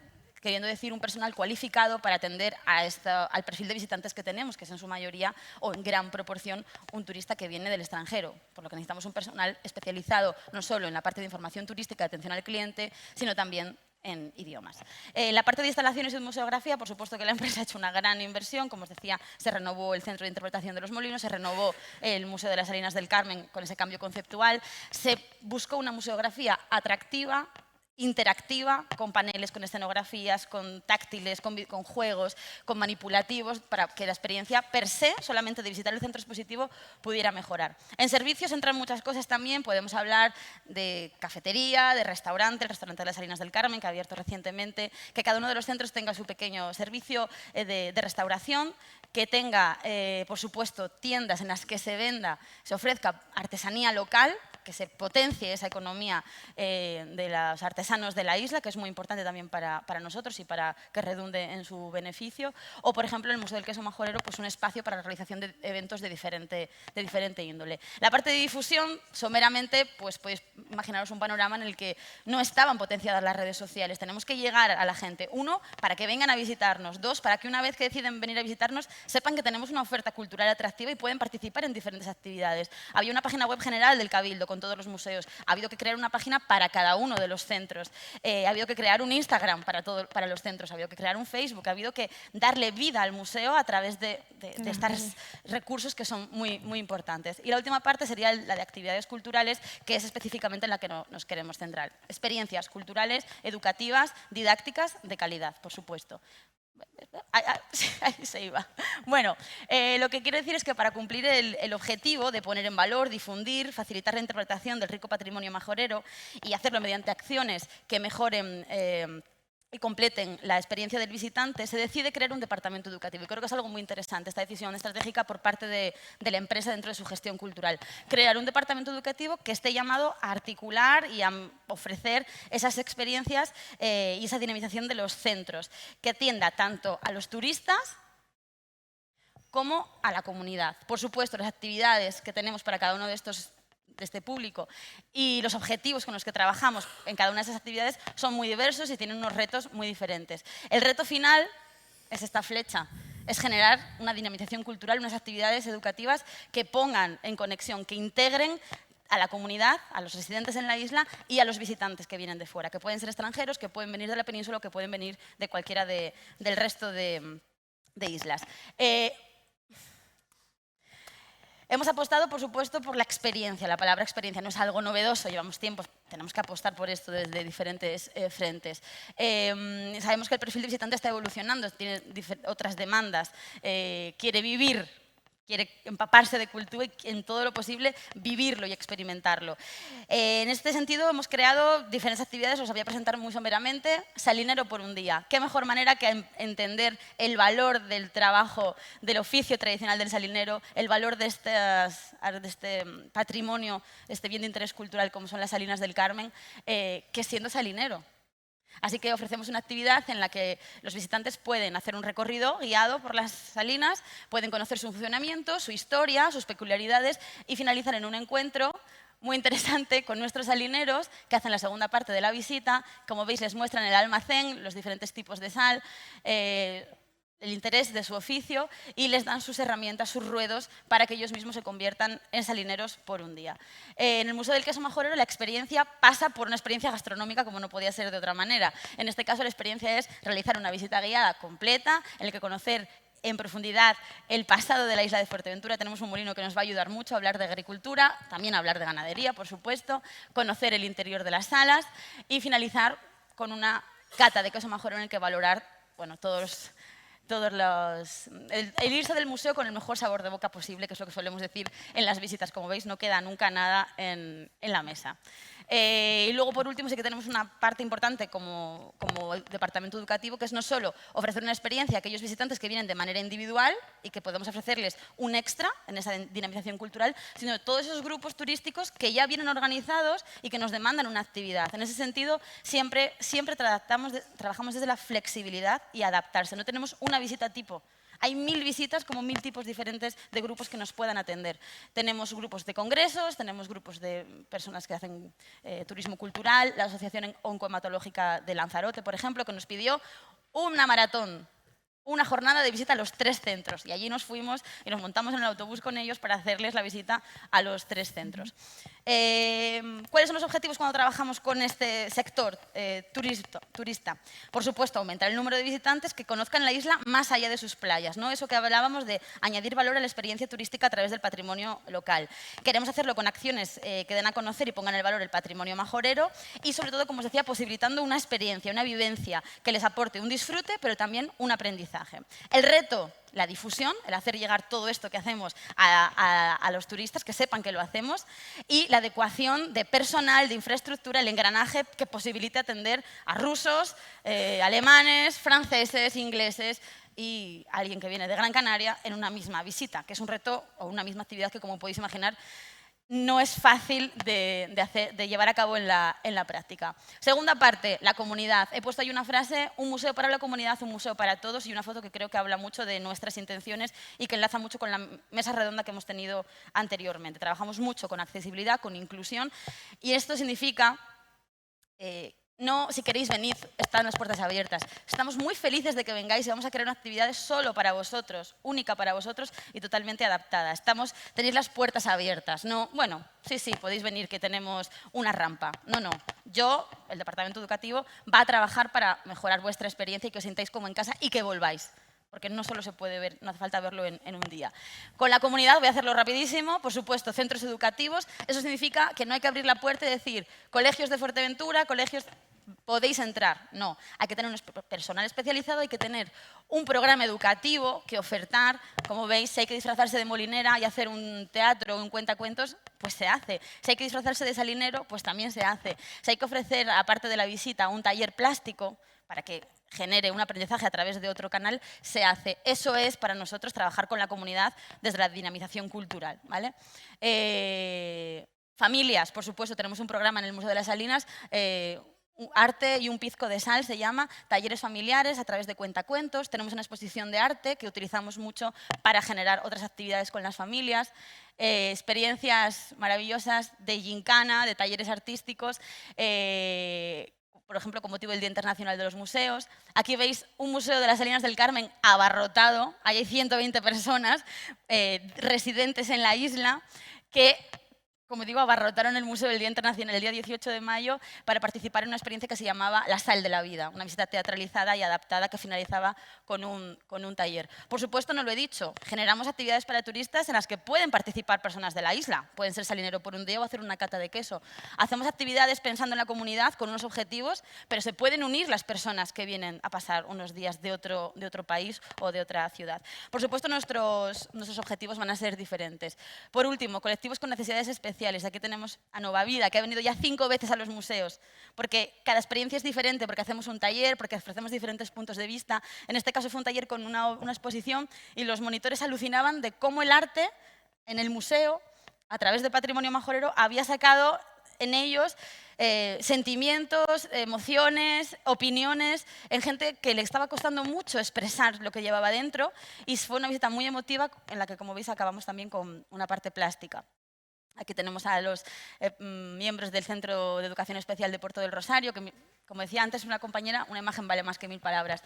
queriendo decir un personal cualificado para atender al perfil de visitantes que tenemos, que es en su mayoría o en gran proporción un turista que viene del extranjero, por lo que necesitamos un personal especializado no solo en la parte de información turística, de atención al cliente, sino también en idiomas. La parte de instalaciones y de museografía, por supuesto que la empresa ha hecho una gran inversión. Como os decía, se renovó el Centro de Interpretación de los Molinos, se renovó el Museo de las Salinas del Carmen con ese cambio conceptual, se buscó una museografía atractiva, interactiva, con paneles, con escenografías, con táctiles, con juegos, con manipulativos, para que la experiencia per se, solamente de visitar el centro expositivo, pudiera mejorar. En servicios entran muchas cosas también, podemos hablar de cafetería, de restaurante, el restaurante de las Salinas del Carmen, que ha abierto recientemente, que cada uno de los centros tenga su pequeño servicio de restauración, que tenga, por supuesto, tiendas en las que se ofrezca artesanía local, que se potencie esa economía de los artesanos de la isla, que es muy importante también para nosotros y para que redunde en su beneficio. O, por ejemplo, en el Museo del Queso Majorero, pues un espacio para la realización de eventos de diferente índole. La parte de difusión, someramente, pues podéis imaginaros un panorama en el que no estaban potenciadas las redes sociales. Tenemos que llegar a la gente, 1, para que vengan a visitarnos, 2, para que una vez que deciden venir a visitarnos, sepan que tenemos una oferta cultural atractiva y pueden participar en diferentes actividades. Había una página web general del Cabildo con todos los museos. Ha habido que crear una página para cada uno de los centros. Ha habido que crear un Instagram para los centros. Ha habido que crear un Facebook. Ha habido que darle vida al museo a través de estos recursos que son muy, muy importantes. Y la última parte sería la de actividades culturales, que es específicamente en la que nos queremos centrar. Experiencias culturales, educativas, didácticas, de calidad, por supuesto. Ahí se iba. Bueno, lo que quiero decir es que para cumplir el objetivo de poner en valor, difundir, facilitar la interpretación del rico patrimonio majorero y hacerlo mediante acciones que mejoren y completen la experiencia del visitante, se decide crear un departamento educativo. Y creo que es algo muy interesante esta decisión estratégica por parte de la empresa dentro de su gestión cultural. Crear un departamento educativo que esté llamado a articular y a ofrecer esas experiencias y esa dinamización de los centros, que atienda tanto a los turistas como a la comunidad. Por supuesto, las actividades que tenemos para cada uno de este público y los objetivos con los que trabajamos en cada una de esas actividades son muy diversos y tienen unos retos muy diferentes. El reto final es esta flecha, es generar una dinamización cultural, unas actividades educativas que pongan en conexión, que integren a la comunidad, a los residentes en la isla y a los visitantes que vienen de fuera, que pueden ser extranjeros, que pueden venir de la península o que pueden venir de cualquiera del resto de islas. Hemos apostado, por supuesto, por la experiencia. La palabra experiencia no es algo novedoso, llevamos tiempo, tenemos que apostar por esto desde diferentes frentes. Sabemos que el perfil de visitante está evolucionando, tiene otras demandas, quiere vivir, quiere empaparse de cultura y en todo lo posible vivirlo y experimentarlo. En este sentido hemos creado diferentes actividades, os voy a presentar muy someramente. Salinero por un día. ¿Qué mejor manera que entender el valor del trabajo, del oficio tradicional del salinero, el valor de este patrimonio, este bien de interés cultural como son las Salinas del Carmen, que siendo salinero? Así que ofrecemos una actividad en la que los visitantes pueden hacer un recorrido guiado por las salinas, pueden conocer su funcionamiento, su historia, sus peculiaridades y finalizar en un encuentro muy interesante con nuestros salineros que hacen la segunda parte de la visita. Como veis, les muestran el almacén, los diferentes tipos de sal, el interés de su oficio y les dan sus herramientas, sus ruedos, para que ellos mismos se conviertan en salineros por un día. En el Museo del Queso Majorero la experiencia pasa por una experiencia gastronómica como no podía ser de otra manera. En este caso la experiencia es realizar una visita guiada completa en la que conocer en profundidad el pasado de la isla de Fuerteventura. Tenemos un molino que nos va a ayudar mucho a hablar de agricultura, también a hablar de ganadería, por supuesto, conocer el interior de las salas y finalizar con una cata de queso majorero en el que valorar, bueno, el irse del museo con el mejor sabor de boca posible, que es lo que solemos decir en las visitas. Como veis, no queda nunca nada en la mesa. Y luego, por último, sí que tenemos una parte importante como departamento educativo, que es no solo ofrecer una experiencia a aquellos visitantes que vienen de manera individual y que podemos ofrecerles un extra en esa dinamización cultural, sino todos esos grupos turísticos que ya vienen organizados y que nos demandan una actividad. En ese sentido, siempre trabajamos desde la flexibilidad y adaptarse. No tenemos una visita tipo. Hay 1000 visitas, como 1000 tipos diferentes de grupos que nos puedan atender. Tenemos grupos de congresos, tenemos grupos de personas que hacen turismo cultural, la Asociación Oncohematológica de Lanzarote, por ejemplo, que nos pidió una maratón, una jornada de visita a los 3 centros. Y allí nos fuimos y nos montamos en el autobús con ellos para hacerles la visita a los 3 centros. ¿Cuáles son los objetivos cuando trabajamos con este sector turista? Por supuesto, aumentar el número de visitantes que conozcan la isla más allá de sus playas, ¿no? Eso que hablábamos de añadir valor a la experiencia turística a través del patrimonio local. Queremos hacerlo con acciones que den a conocer y pongan en valor el patrimonio majorero y, sobre todo, como os decía, posibilitando una experiencia, una vivencia que les aporte un disfrute, pero también un aprendizaje. El reto, la difusión, el hacer llegar todo esto que hacemos a los turistas, que sepan que lo hacemos, y la adecuación de personal, de infraestructura, el engranaje que posibilite atender a rusos, alemanes, franceses, ingleses y alguien que viene de Gran Canaria en una misma visita, que es un reto o una misma actividad que, como podéis imaginar, no es fácil de llevar a cabo en la práctica. Segunda parte, la comunidad. He puesto ahí una frase: un museo para la comunidad, un museo para todos, y una foto que creo que habla mucho de nuestras intenciones y que enlaza mucho con la mesa redonda que hemos tenido anteriormente. Trabajamos mucho con accesibilidad, con inclusión, y esto significa no, si queréis venid, están las puertas abiertas. Estamos muy felices de que vengáis y vamos a crear una actividad solo para vosotros, única para vosotros y totalmente adaptada. Tenéis las puertas abiertas. No, bueno, sí, podéis venir, que tenemos una rampa. No. El departamento educativo, va a trabajar para mejorar vuestra experiencia y que os sintáis como en casa y que volváis. Porque no solo se puede ver, no hace falta verlo en un día. Con la comunidad, voy a hacerlo rapidísimo, por supuesto, centros educativos. Eso significa que no hay que abrir la puerta y decir, colegios de Fuerteventura, colegios, podéis entrar. No, hay que tener un personal especializado, hay que tener un programa educativo que ofertar. Como veis, si hay que disfrazarse de molinera y hacer un teatro o un cuentacuentos, pues se hace. Si hay que disfrazarse de salinero, pues también se hace. Si hay que ofrecer, aparte de la visita, un taller plástico para que genere un aprendizaje a través de otro canal, se hace. Eso es para nosotros trabajar con la comunidad desde la dinamización cultural, ¿vale? Familias, por supuesto, tenemos un programa en el Museo de las Salinas, Arte y un pizco de sal se llama, talleres familiares a través de cuentacuentos. Tenemos una exposición de arte que utilizamos mucho para generar otras actividades con las familias, experiencias maravillosas de gincana, de talleres artísticos, por ejemplo, con motivo del Día Internacional de los Museos. Aquí veis un museo de las Salinas del Carmen abarrotado, ahí hay 120 personas residentes en la isla que como digo, abarrotaron el Museo el Día Internacional, el día 18 de mayo, para participar en una experiencia que se llamaba La Sal de la Vida, una visita teatralizada y adaptada que finalizaba con un taller. Por supuesto, no lo he dicho, generamos actividades para turistas en las que pueden participar personas de la isla. Pueden ser salinero por un día o hacer una cata de queso. Hacemos actividades pensando en la comunidad con unos objetivos, pero se pueden unir las personas que vienen a pasar unos días de otro país o de otra ciudad. Por supuesto, nuestros objetivos van a ser diferentes. Por último, colectivos con necesidades especiales. Aquí tenemos a Nova Vida, que ha venido ya 5 veces a los museos, porque cada experiencia es diferente, porque hacemos un taller, porque ofrecemos diferentes puntos de vista. En este caso fue un taller con una exposición y los monitores alucinaban de cómo el arte en el museo, a través de Patrimonio Majorero, había sacado en ellos sentimientos, emociones, opiniones, en gente que le estaba costando mucho expresar lo que llevaba dentro, y fue una visita muy emotiva en la que, como veis, acabamos también con una parte plástica. Aquí tenemos a los miembros del Centro de Educación Especial de Puerto del Rosario, que, como decía antes una compañera, una imagen vale más que 1000 palabras.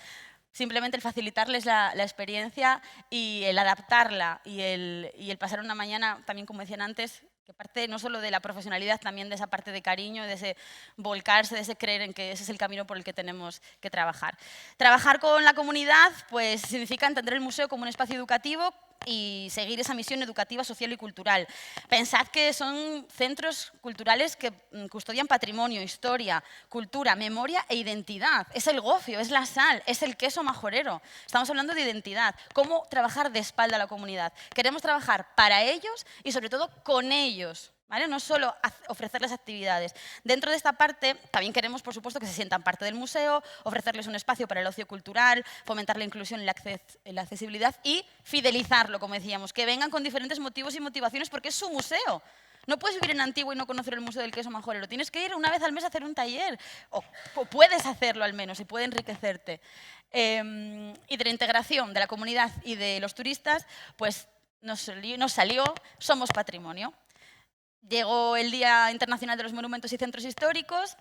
Simplemente el facilitarles la experiencia y el adaptarla y el pasar una mañana, también como decían antes, que parte no solo de la profesionalidad, también de esa parte de cariño, de ese volcarse, de ese creer en que ese es el camino por el que tenemos que trabajar. Trabajar con la comunidad pues, significa entender el museo como un espacio educativo y seguir esa misión educativa, social y cultural. Pensad que son centros culturales que custodian patrimonio, historia, cultura, memoria e identidad. Es el gofio, es la sal, es el queso majorero. Estamos hablando de identidad. Cómo trabajar de espalda a la comunidad. Queremos trabajar para ellos y sobre todo con ellos. ¿Vale? No solo ofrecerles actividades. Dentro de esta parte también queremos, por supuesto, que se sientan parte del museo, ofrecerles un espacio para el ocio cultural, fomentar la inclusión y la accesibilidad y fidelizarlo, como decíamos, que vengan con diferentes motivos y motivaciones porque es su museo. No puedes vivir en Antigua y no conocer el Museo del Queso Majorero. Tienes que ir una vez al mes a hacer un taller. O puedes hacerlo al menos y puede enriquecerte. Y de la integración de la comunidad y de los turistas, pues nos salió Somos Patrimonio. Llegó el Día Internacional de los Monumentos y Centros Históricos,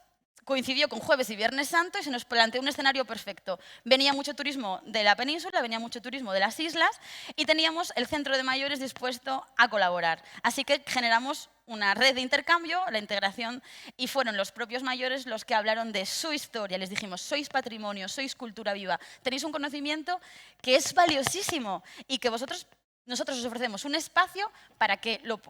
coincidió con Jueves y Viernes Santo y se nos planteó un escenario perfecto. Venía mucho turismo de la península, venía mucho turismo de las islas y teníamos el centro de mayores dispuesto a colaborar. Así que generamos una red de intercambio, la integración, y fueron los propios mayores los que hablaron de su historia. Les dijimos, sois patrimonio, sois cultura viva, tenéis un conocimiento que es valiosísimo y que nosotros os ofrecemos un espacio para que lo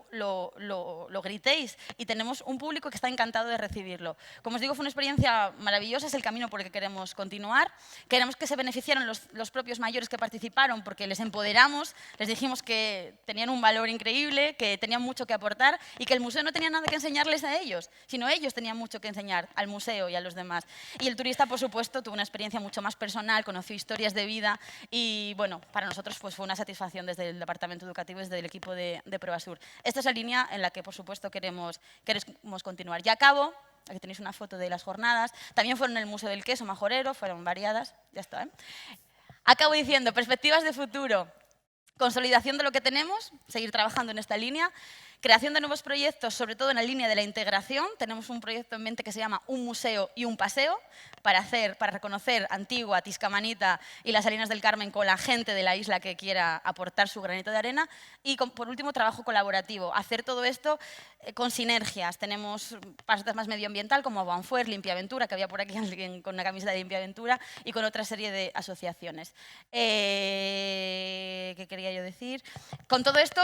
gritéis y tenemos un público que está encantado de recibirlo. Como os digo, fue una experiencia maravillosa, es el camino por el que queremos continuar. Queremos que se beneficiaran los propios mayores que participaron porque les empoderamos, les dijimos que tenían un valor increíble, que tenían mucho que aportar y que el museo no tenía nada que enseñarles a ellos, sino ellos tenían mucho que enseñar al museo y a los demás. Y el turista, por supuesto, tuvo una experiencia mucho más personal, conoció historias de vida y, bueno, para nosotros pues, fue una satisfacción desde el Departamento Educativo, desde el equipo de ProAsur. Esta es la línea en la que, por supuesto, queremos continuar. Ya acabo, aquí tenéis una foto de las jornadas, también fueron en el Museo del Queso Majorero, fueron variadas, ya está. Acabo diciendo, perspectivas de futuro, consolidación de lo que tenemos, seguir trabajando en esta línea, creación de nuevos proyectos, sobre todo en la línea de la integración. Tenemos un proyecto en mente que se llama Un museo y un paseo, para reconocer Antigua, Tiscamanita y las Salinas del Carmen con la gente de la isla que quiera aportar su granito de arena. Y, por último, trabajo colaborativo. Hacer todo esto con sinergias. Tenemos partes más medioambiental como Banfuer, Limpiaventura, que había por aquí alguien con una camiseta de Limpiaventura, y con otra serie de asociaciones. ¿Qué quería yo decir? Con todo esto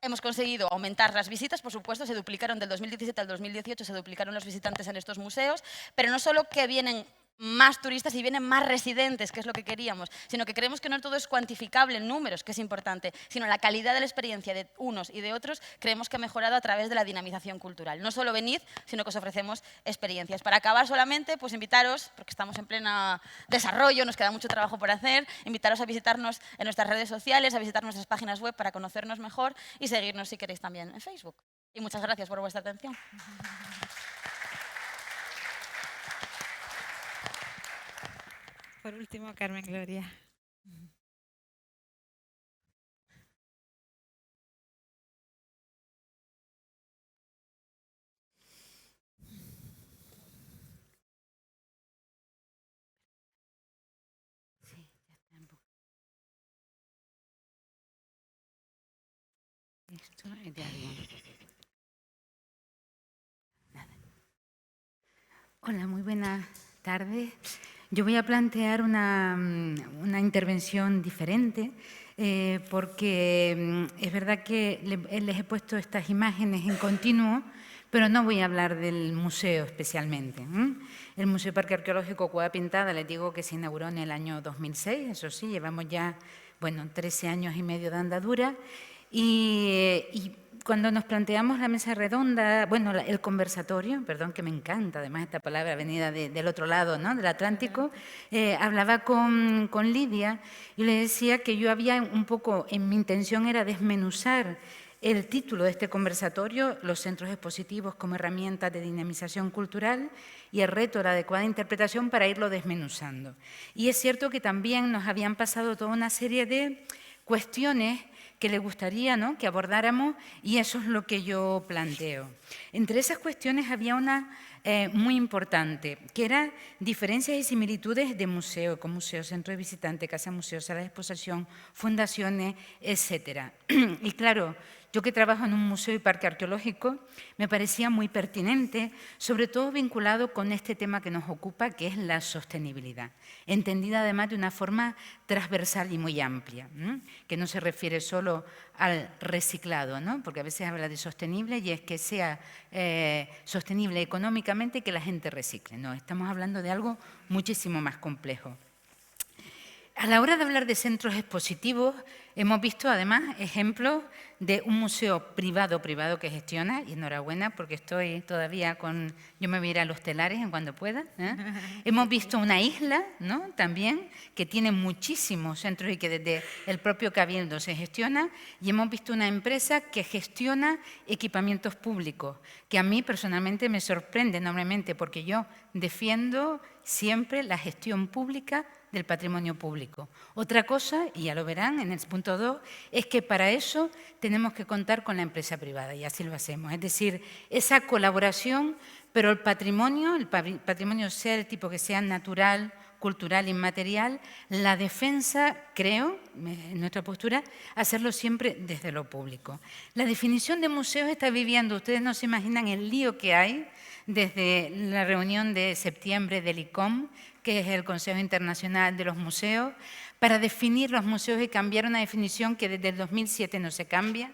hemos conseguido aumentar las visitas, por supuesto, se duplicaron del 2017 al 2018, se duplicaron los visitantes en estos museos, pero no solo que vienen más turistas y vienen más residentes, que es lo que queríamos, sino que creemos que no todo es cuantificable en números, que es importante, sino la calidad de la experiencia de unos y de otros creemos que ha mejorado a través de la dinamización cultural. No solo venid, sino que os ofrecemos experiencias. Para acabar solamente, pues invitaros, porque estamos en pleno desarrollo, nos queda mucho trabajo por hacer, invitaros a visitarnos en nuestras redes sociales, a visitar nuestras páginas web para conocernos mejor y seguirnos si queréis también en Facebook. Y muchas gracias por vuestra atención. Por último, Carmen Gloria. Sí, ya está en book. Esto es de avión. Hola, muy buenas tardes. Yo voy a plantear una intervención diferente porque es verdad que les he puesto estas imágenes en continuo, pero no voy a hablar del museo especialmente. El Museo Parque Arqueológico Cueva Pintada, les digo que se inauguró en el año 2006, eso sí, llevamos ya, 13 años y medio de andadura y cuando nos planteamos la mesa redonda, el conversatorio, perdón, que me encanta, además esta palabra venida del otro lado, ¿no?, del Atlántico, hablaba con Lidia y le decía que yo había un poco, mi intención era desmenuzar el título de este conversatorio, los centros expositivos como herramientas de dinamización cultural y el reto de la adecuada interpretación, para irlo desmenuzando. Y es cierto que también nos habían pasado toda una serie de cuestiones que le gustaría, ¿no?, que abordáramos, y eso es lo que yo planteo. Entre esas cuestiones había una muy importante, que era diferencias y similitudes de museo, con museo, centro de visitante, casa museo, sala de exposición, fundaciones, etcétera. Y claro, yo que trabajo en un museo y parque arqueológico, me parecía muy pertinente, sobre todo vinculado con este tema que nos ocupa, que es la sostenibilidad, entendida además de una forma transversal y muy amplia, que no se refiere solo al reciclado, ¿no?, porque a veces habla de sostenible y es que sea sostenible económicamente que la gente recicle. No, estamos hablando de algo muchísimo más complejo. A la hora de hablar de centros expositivos, hemos visto además ejemplos de un museo privado que gestiona, y enhorabuena porque estoy todavía yo me voy a ir a los telares en cuando pueda. Hemos visto una isla, ¿no?, también, que tiene muchísimos centros y que desde el propio Cabildo se gestiona, y hemos visto una empresa que gestiona equipamientos públicos, que a mí personalmente me sorprende enormemente porque yo defiendo siempre la gestión pública del patrimonio público. Otra cosa, y ya lo verán en el punto 2, es que para eso tenemos que contar con la empresa privada, y así lo hacemos. Es decir, esa colaboración, pero el patrimonio sea el tipo que sea natural, cultural, inmaterial, la defensa, creo, en nuestra postura, hacerlo siempre desde lo público. La definición de museos está viviendo, ustedes no se imaginan el lío que hay desde la reunión de septiembre del ICOM, que es el Consejo Internacional de los Museos, para definir los museos y cambiar una definición que desde el 2007 no se cambia.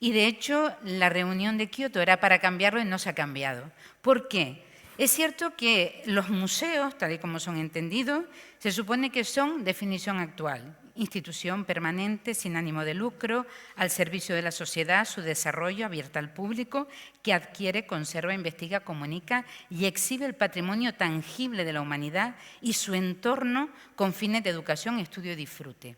Y de hecho, la reunión de Kioto era para cambiarlo y no se ha cambiado. ¿Por qué? Es cierto que los museos, tal y como son entendidos, se supone que son definición actual, institución permanente, sin ánimo de lucro, al servicio de la sociedad, su desarrollo, abierta al público, que adquiere, conserva, investiga, comunica y exhibe el patrimonio tangible de la humanidad y su entorno con fines de educación, estudio y disfrute.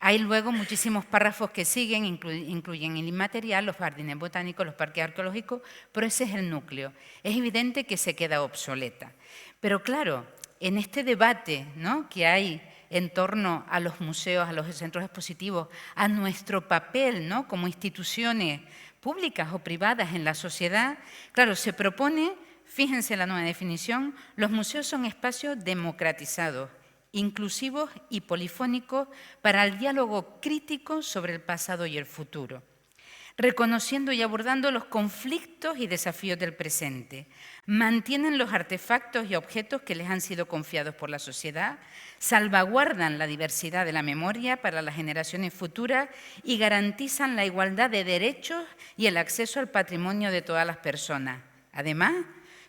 Hay luego muchísimos párrafos que siguen, incluyen el inmaterial, los jardines botánicos, los parques arqueológicos, pero ese es el núcleo. Es evidente que se queda obsoleta. Pero claro, en este debate, ¿no?, que hay en torno a los museos, a los centros expositivos, a nuestro papel, ¿no?, como instituciones públicas o privadas en la sociedad, claro, se propone, fíjense la nueva definición, los museos son espacios democratizados, inclusivos y polifónicos para el diálogo crítico sobre el pasado y el futuro, reconociendo y abordando los conflictos y desafíos del presente. Mantienen los artefactos y objetos que les han sido confiados por la sociedad, salvaguardan la diversidad de la memoria para las generaciones futuras y garantizan la igualdad de derechos y el acceso al patrimonio de todas las personas. Además,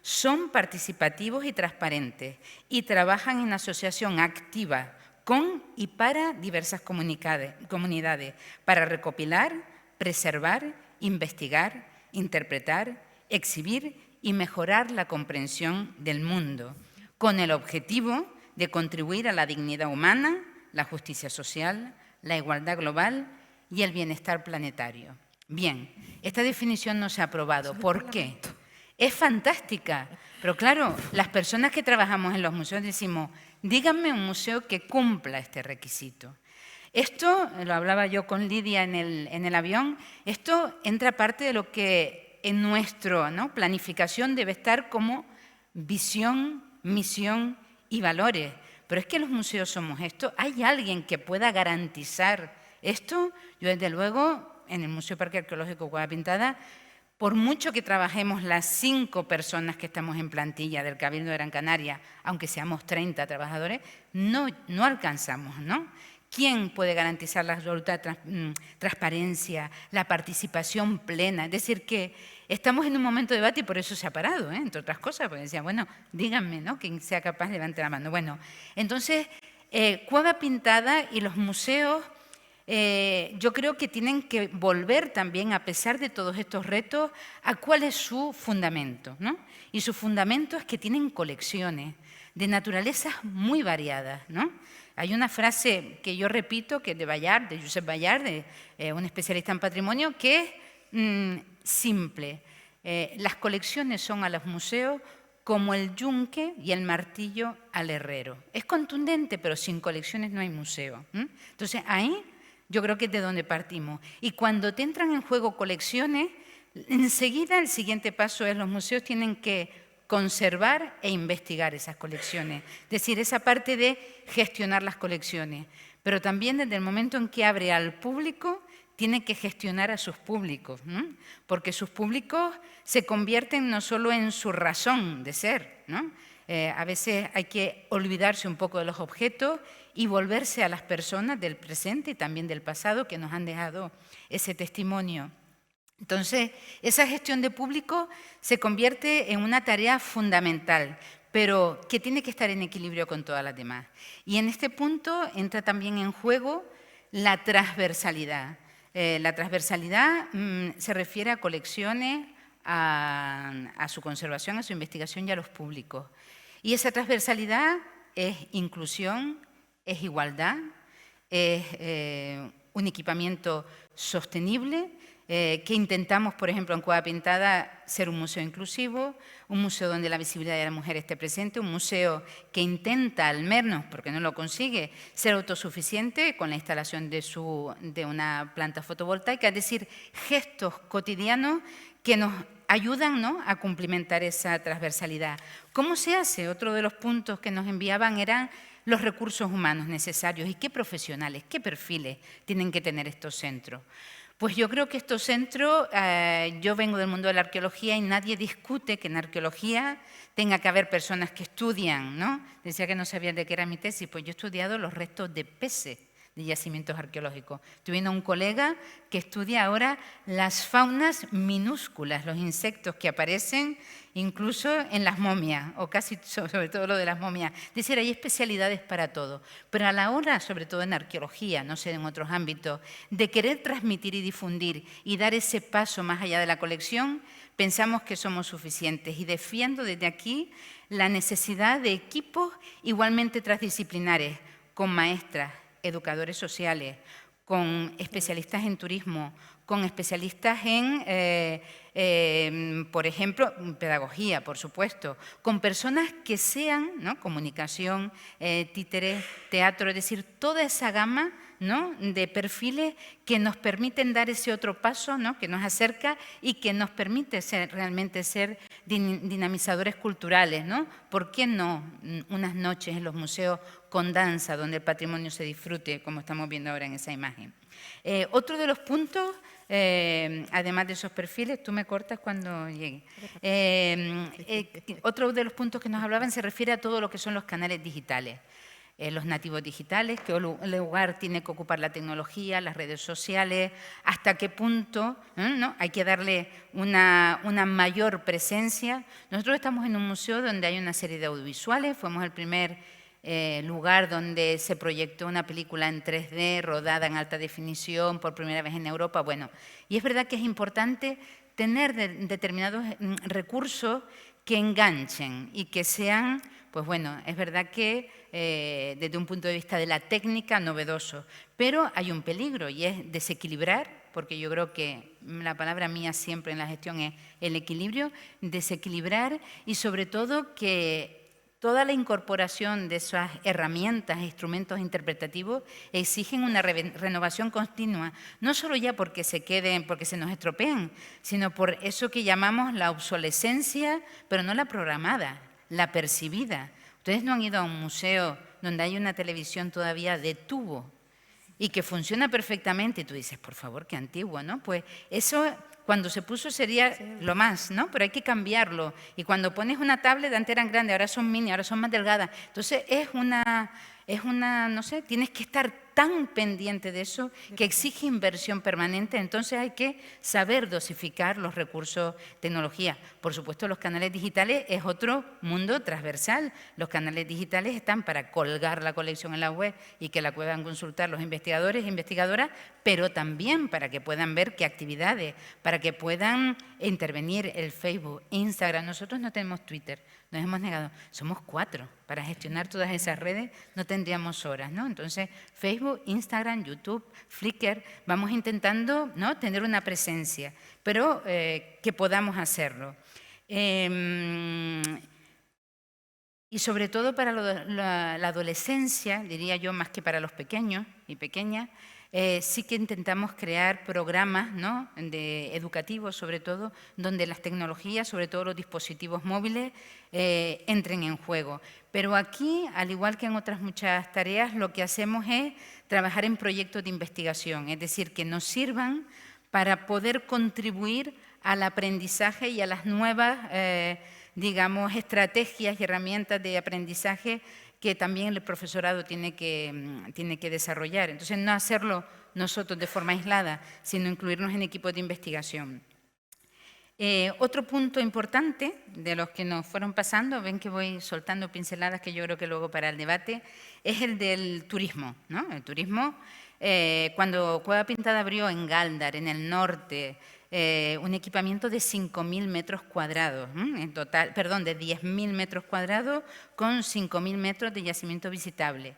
son participativos y transparentes y trabajan en asociación activa con y para diversas comunidades para recopilar, preservar, investigar, interpretar, exhibir y mejorar la comprensión del mundo, con el objetivo de contribuir a la dignidad humana, la justicia social, la igualdad global y el bienestar planetario. Bien, esta definición no se ha aprobado. ¿Por qué? Es fantástica, pero claro, las personas que trabajamos en los museos decimos, díganme un museo que cumpla este requisito. Esto, lo hablaba yo con Lidia en el avión, esto entra parte de lo que en nuestra, ¿no?, planificación debe estar como visión, misión y valores. Pero es que los museos somos esto. ¿Hay alguien que pueda garantizar esto? Yo, desde luego, en el Museo Parque Arqueológico Cueva Pintada, por mucho que trabajemos las 5 personas que estamos en plantilla del Cabildo de Gran Canaria, aunque seamos 30 trabajadores, no alcanzamos, ¿no? ¿Quién puede garantizar la absoluta transparencia, la participación plena? Es decir, que estamos en un momento de debate y por eso se ha parado, entre otras cosas, porque decía, bueno, díganme, ¿no?, quien sea capaz de levantar la mano. Bueno, entonces, Cueva Pintada y los museos, yo creo que tienen que volver también, a pesar de todos estos retos, a cuál es su fundamento, ¿no? Y su fundamento es que tienen colecciones de naturalezas muy variadas, ¿no? Hay una frase que yo repito, que es de Ballard, de Josep Ballard, un especialista en patrimonio, que es simple. Las colecciones son a los museos como el yunque y el martillo al herrero. Es contundente, pero sin colecciones no hay museo. Entonces, ahí yo creo que es de donde partimos. Y cuando te entran en juego colecciones, enseguida el siguiente paso es los museos tienen que conservar e investigar esas colecciones. Es decir, esa parte de gestionar las colecciones. Pero también desde el momento en que abre al público, tiene que gestionar a sus públicos, ¿no? Porque sus públicos se convierten no solo en su razón de ser, ¿no? A veces hay que olvidarse un poco de los objetos y volverse a las personas del presente y también del pasado que nos han dejado ese testimonio. Entonces, esa gestión de público se convierte en una tarea fundamental, pero que tiene que estar en equilibrio con todas las demás. Y en este punto entra también en juego la transversalidad. La transversalidad se refiere a colecciones, a su conservación, a su investigación y a los públicos. Y esa transversalidad es inclusión, es igualdad, es un equipamiento sostenible, que intentamos, por ejemplo, en Cueva Pintada, ser un museo inclusivo, un museo donde la visibilidad de la mujer esté presente, un museo que intenta, al menos, porque no lo consigue, ser autosuficiente con la instalación de una planta fotovoltaica, es decir, gestos cotidianos que nos ayudan, ¿no?, a cumplimentar esa transversalidad. ¿Cómo se hace? Otro de los puntos que nos enviaban eran los recursos humanos necesarios y qué profesionales, qué perfiles tienen que tener estos centros. Pues yo creo que estos centros, yo vengo del mundo de la arqueología y nadie discute que en arqueología tenga que haber personas que estudian, ¿no? Decía que no sabía de qué era mi tesis, pues yo he estudiado los restos de peces de yacimientos arqueológicos. Estoy viendo a un colega que estudia ahora las faunas minúsculas, los insectos que aparecen incluso en las momias, o casi sobre todo lo de las momias. Es decir, hay especialidades para todo, pero a la hora, sobre todo en arqueología, no sé, en otros ámbitos, de querer transmitir y difundir y dar ese paso más allá de la colección, pensamos que somos suficientes y defiendo desde aquí la necesidad de equipos igualmente transdisciplinares, con maestras, educadores sociales, con especialistas en turismo, con especialistas en, por ejemplo, pedagogía, por supuesto, con personas que sean, ¿no?, comunicación, títeres, teatro, es decir, toda esa gama, ¿no?, de perfiles que nos permiten dar ese otro paso, ¿no?, que nos acerca y que nos permite realmente ser dinamizadores culturales, ¿no? ¿Por qué no unas noches en los museos con danza, donde el patrimonio se disfrute, como estamos viendo ahora en esa imagen? Otro de los puntos, además de esos perfiles, tú me cortas cuando llegue. Otro de los puntos que nos hablaban se refiere a todo lo que son los canales digitales. Los nativos digitales, qué lugar tiene que ocupar la tecnología, las redes sociales, hasta qué punto, ¿no?, hay que darle una mayor presencia. Nosotros estamos en un museo donde hay una serie de audiovisuales, fuimos el primer lugar donde se proyectó una película en 3D, rodada en alta definición por primera vez en Europa. Bueno, y es verdad que es importante tener determinados recursos que enganchen y que sean, pues bueno, es verdad que desde un punto de vista de la técnica, novedoso, pero hay un peligro y es desequilibrar, porque yo creo que la palabra mía siempre en la gestión es el equilibrio, desequilibrar y sobre todo que toda la incorporación de esas herramientas e instrumentos interpretativos exigen una renovación continua, no solo ya porque se queden, porque se nos estropean, sino por eso que llamamos la obsolescencia, pero no la programada, la percibida. Ustedes no han ido a un museo donde hay una televisión todavía de tubo y que funciona perfectamente y tú dices, por favor, qué antiguo, ¿no? Pues eso cuando se puso sería lo más, ¿no? Pero hay que cambiarlo. Y cuando pones una tablet, antes eran grandes, ahora son mini, ahora son más delgadas. Entonces es una, no sé, tienes que estar tan pendiente de eso que exige inversión permanente. Entonces hay que saber dosificar los recursos tecnología. Por supuesto, los canales digitales es otro mundo transversal. Los canales digitales están para colgar la colección en la web y que la puedan consultar los investigadores e investigadoras, pero también para que puedan ver qué actividades, para que puedan intervenir el Facebook, Instagram. Nosotros no tenemos Twitter, nos hemos negado. Somos 4. Para gestionar todas esas redes no tendríamos horas, ¿no? Entonces, Facebook, Instagram, YouTube, Flickr, vamos intentando, ¿no?, tener una presencia, pero que podamos hacerlo. Y sobre todo para la adolescencia, diría yo, más que para los pequeños y pequeñas, sí que intentamos crear programas, ¿no?, educativos, sobre todo, donde las tecnologías, sobre todo los dispositivos móviles, entren en juego. Pero aquí, al igual que en otras muchas tareas, lo que hacemos es trabajar en proyectos de investigación, es decir, que nos sirvan para poder contribuir al aprendizaje y a las nuevas, digamos, estrategias y herramientas de aprendizaje que también el profesorado tiene que desarrollar. Entonces, no hacerlo nosotros de forma aislada, sino incluirnos en equipos de investigación. Otro punto importante de los que nos fueron pasando, ven que voy soltando pinceladas que yo creo que luego para el debate, es el del turismo, ¿no? El turismo, cuando Cueva Pintada abrió en Gáldar, en el norte, un equipamiento de 5.000 metros cuadrados, en total, perdón, de 10.000 metros cuadrados con 5.000 metros de yacimiento visitable.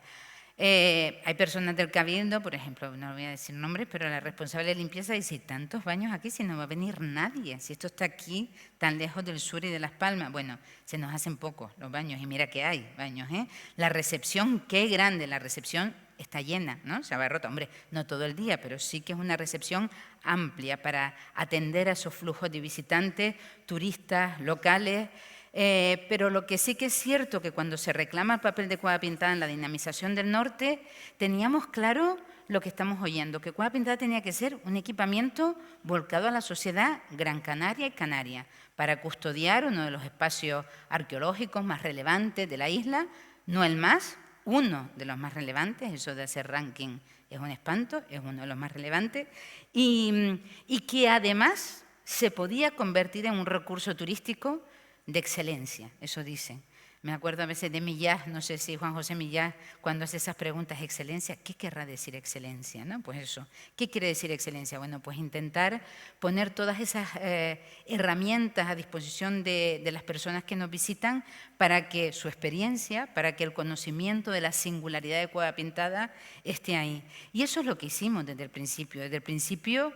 Hay personas del Cabildo, por ejemplo, no voy a decir nombres, pero la responsable de limpieza dice, tantos baños aquí si no va a venir nadie, si esto está aquí tan lejos del sur y de Las Palmas. Bueno, se nos hacen pocos los baños y mira que hay baños, ¿eh? La recepción, qué grande, la recepción está llena, ¿no? Se abarrota, hombre, no todo el día, pero sí que es una recepción amplia para atender a esos flujos de visitantes, turistas, locales. Pero lo que sí que es cierto que cuando se reclama el papel de Cueva Pintada en la dinamización del norte, teníamos claro lo que estamos oyendo, que Cueva Pintada tenía que ser un equipamiento volcado a la sociedad Gran Canaria y Canaria, para custodiar uno de los espacios arqueológicos más relevantes de la isla, no el más, uno de los más relevantes, eso de hacer ranking es un espanto, es uno de los más relevantes, y que además se podía convertir en un recurso turístico de excelencia, eso dicen. Me acuerdo a veces de Millás, no sé si Juan José Millás, cuando hace esas preguntas, excelencia, ¿qué querrá decir excelencia? ¿No? Pues eso, ¿qué quiere decir excelencia? Bueno, pues intentar poner todas esas herramientas a disposición de las personas que nos visitan para que su experiencia, para que el conocimiento de la singularidad de Cueva Pintada esté ahí. Y eso es lo que hicimos desde el principio. Desde el principio,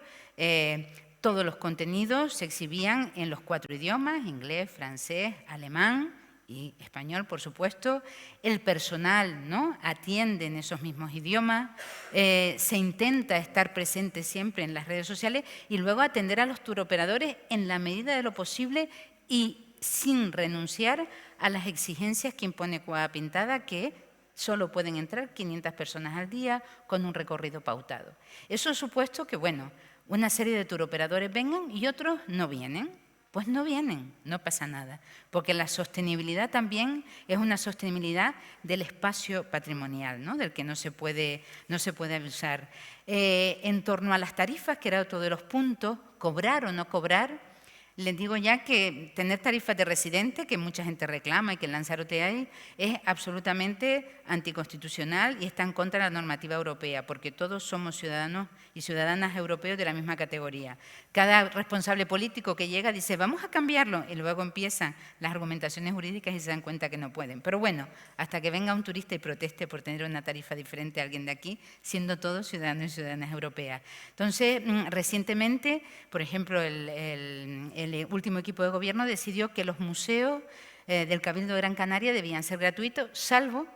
todos los contenidos se exhibían en los 4 idiomas, inglés, francés, alemán y español, por supuesto. El personal, ¿no?, atiende en esos mismos idiomas, se intenta estar presente siempre en las redes sociales y luego atender a los turoperadores en la medida de lo posible y sin renunciar a las exigencias que impone Cueva Pintada, que solo pueden entrar 500 personas al día con un recorrido pautado. Eso ha supuesto que, bueno, una serie de turoperadores vengan y otros no vienen. Pues no vienen, no pasa nada, porque la sostenibilidad también es una sostenibilidad del espacio patrimonial, ¿no?, del que no se puede abusar. En torno a las tarifas, que era otro de los puntos, cobrar o no cobrar, les digo ya que tener tarifas de residente, que mucha gente reclama y que en Lanzarote hay, es absolutamente anticonstitucional y está en contra de la normativa europea, porque todos somos ciudadanos y ciudadanas europeos de la misma categoría. Cada responsable político que llega dice, vamos a cambiarlo, y luego empiezan las argumentaciones jurídicas y se dan cuenta que no pueden. Pero bueno, hasta que venga un turista y proteste por tener una tarifa diferente a alguien de aquí, siendo todos ciudadanos y ciudadanas europeas. Entonces, recientemente, por ejemplo, el último equipo de gobierno decidió que los museos del Cabildo de Gran Canaria debían ser gratuitos, salvo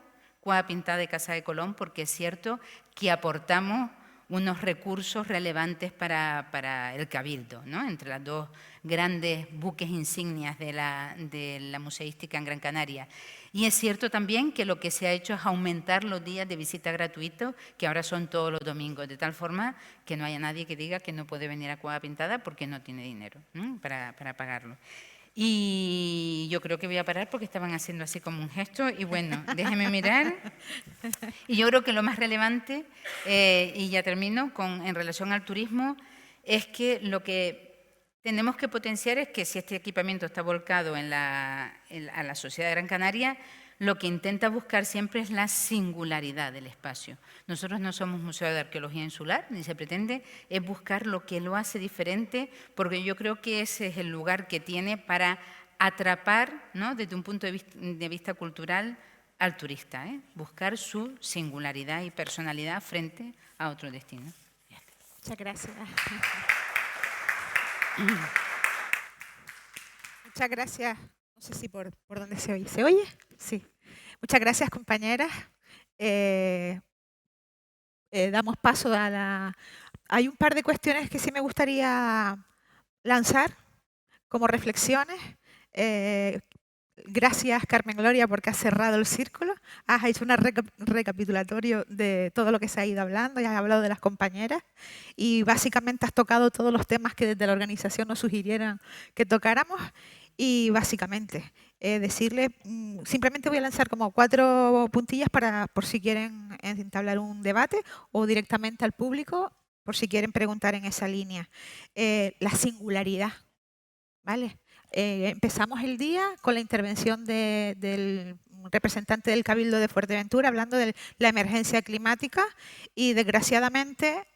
Cueva Pintada de Casa de Colón, porque es cierto que aportamos unos recursos relevantes para el Cabildo, ¿no? Entre las dos grandes buques insignias de la museística en Gran Canaria. Y es cierto también que lo que se ha hecho es aumentar los días de visita gratuitos, que ahora son todos los domingos, de tal forma que no haya nadie que diga que no puede venir a Cueva Pintada porque no tiene dinero, ¿no? para pagarlo. Y yo creo que voy a parar porque estaban haciendo así como un gesto y bueno, déjenme mirar. Y yo creo que lo más relevante, y ya termino, en relación al turismo, es que lo que tenemos que potenciar es que si este equipamiento está volcado a la sociedad de Gran Canaria, lo que intenta buscar siempre es la singularidad del espacio. Nosotros no somos museo de arqueología insular, ni se pretende, es buscar lo que lo hace diferente, porque yo creo que ese es el lugar que tiene para atrapar, ¿no?, desde un punto de vista cultural al turista, buscar su singularidad y personalidad frente a otro destino. Muchas gracias. Muchas gracias. No sé si por dónde se oye. ¿Se oye? Sí. Muchas gracias, compañeras. Damos paso a la... Hay un par de cuestiones que sí me gustaría lanzar como reflexiones. Gracias, Carmen Gloria, porque has cerrado el círculo. Has hecho un recapitulatorio de todo lo que se ha ido hablando y has hablado de las compañeras. Y básicamente has tocado todos los temas que desde la organización nos sugirieran que tocáramos. Y básicamente, decirle, simplemente voy a lanzar como 4 puntillas por si quieren entablar un debate o directamente al público, por si quieren preguntar en esa línea. La singularidad, ¿vale? Empezamos el día con la intervención del representante del Cabildo de Fuerteventura hablando de la emergencia climática y desgraciadamente,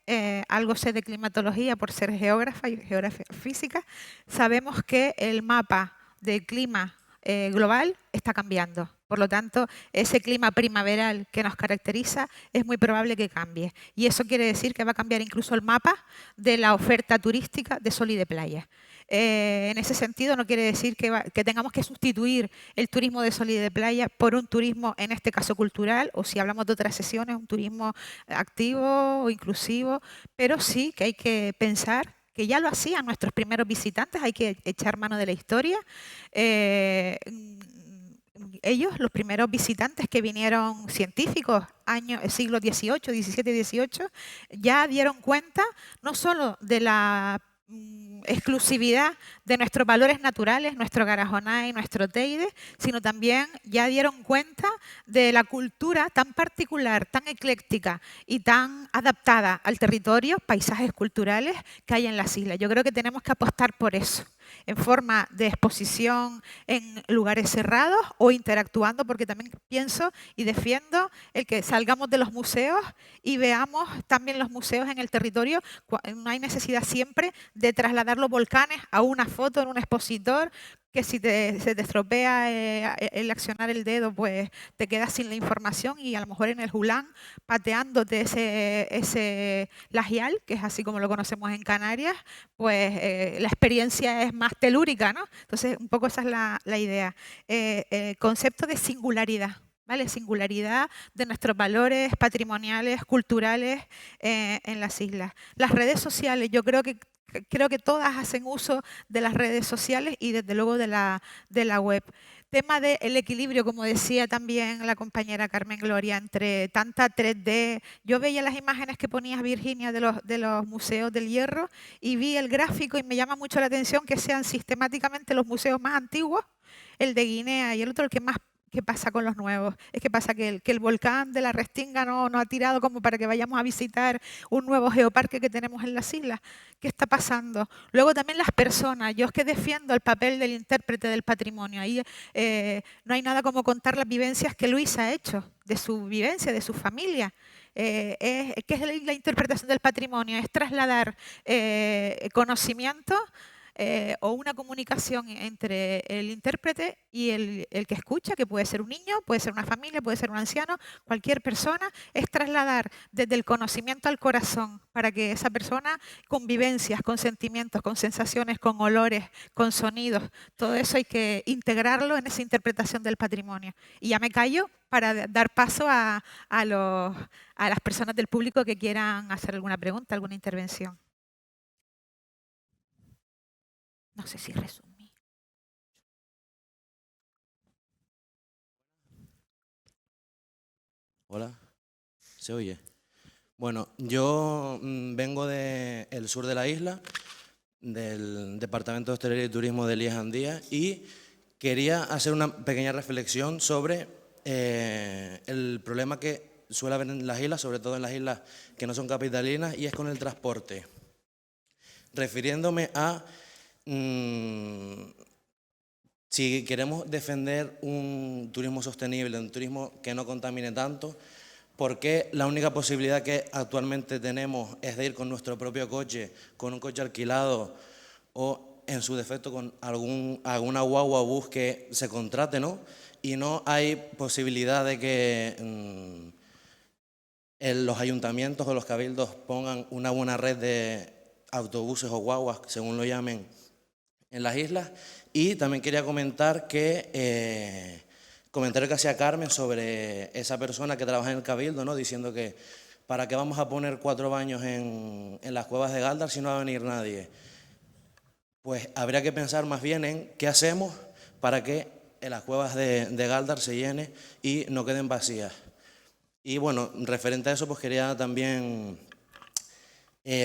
algo sé de climatología por ser geógrafa y geografía física, sabemos que el mapa del clima global está cambiando. Por lo tanto, ese clima primaveral que nos caracteriza es muy probable que cambie. Y eso quiere decir que va a cambiar incluso el mapa de la oferta turística de sol y de playa. En ese sentido, no quiere decir que tengamos que sustituir el turismo de sol y de playa por un turismo, en este caso cultural, o si hablamos de otras sesiones, un turismo activo o inclusivo, pero sí que hay que pensar que ya lo hacían nuestros primeros visitantes, hay que echar mano de la historia. Ellos, los primeros visitantes que vinieron científicos, siglo XVIII, XVII, XVIII, ya dieron cuenta no solo de la exclusividad de nuestros valores naturales, nuestro Garajonay y nuestro Teide, sino también ya dieron cuenta de la cultura tan particular, tan ecléctica y tan adaptada al territorio, paisajes culturales que hay en las islas. Yo creo que tenemos que apostar por eso, en forma de exposición en lugares cerrados o interactuando, porque también pienso y defiendo el que salgamos de los museos y veamos también los museos en el territorio. No hay necesidad siempre de trasladar los volcanes a una foto en un expositor, que si se te estropea el accionar el dedo, pues te quedas sin la información y a lo mejor en el Julán pateándote ese lagial, que es así como lo conocemos en Canarias, pues la experiencia es más telúrica, ¿no? Entonces, un poco esa es la idea. Concepto de singularidad. ¿Vale? Singularidad de nuestros valores patrimoniales, culturales en las islas. Las redes sociales, yo creo que todas hacen uso de las redes sociales y desde luego de la web. Tema del equilibrio, como decía también la compañera Carmen Gloria, entre tanta 3D. Yo veía las imágenes que ponía Virginia de los museos del Hierro y vi el gráfico y me llama mucho la atención que sean sistemáticamente los museos más antiguos, el de Guinea y el otro el que más. ¿Qué pasa con los nuevos? Es que pasa que el volcán de la Restinga no ha tirado como para que vayamos a visitar un nuevo geoparque que tenemos en las islas. ¿Qué está pasando? Luego también las personas. Yo es que defiendo el papel del intérprete del patrimonio. Ahí no hay nada como contar las vivencias que Luis ha hecho, de su vivencia, de su familia. ¿Qué es la interpretación del patrimonio? Es trasladar conocimiento o una comunicación entre el intérprete y el que escucha, que puede ser un niño, puede ser una familia, puede ser un anciano, cualquier persona, es trasladar desde el conocimiento al corazón para que esa persona, con vivencias, con sentimientos, con sensaciones, con olores, con sonidos, todo eso hay que integrarlo en esa interpretación del patrimonio. Y ya me callo para dar paso a las personas del público que quieran hacer alguna pregunta, alguna intervención. No sé si resumí. Hola, ¿se oye? Bueno, yo vengo del sur de la isla, del Departamento de Hostelería y Turismo de Elías Andía, y quería hacer una pequeña reflexión sobre el problema que suele haber en las islas, sobre todo en las islas que no son capitalinas, y es con el transporte. Refiriéndome a si queremos defender un turismo sostenible, un turismo que no contamine tanto, ¿por qué la única posibilidad que actualmente tenemos es de ir con nuestro propio coche, con un coche alquilado o, en su defecto, con alguna guagua o bus que se contrate, ¿no? Y no hay posibilidad de que los ayuntamientos o los cabildos pongan una buena red de autobuses o guaguas, según lo llamen, en las islas. Y también quería comentar que comentario que hacía Carmen sobre esa persona que trabaja en el cabildo, ¿no? Diciendo que ¿para qué vamos a poner 4 baños en las cuevas de Galdar si no va a venir nadie? Pues habría que pensar más bien en qué hacemos para que en las cuevas de Galdar se llene y no queden vacías. Y bueno, referente a eso, pues quería también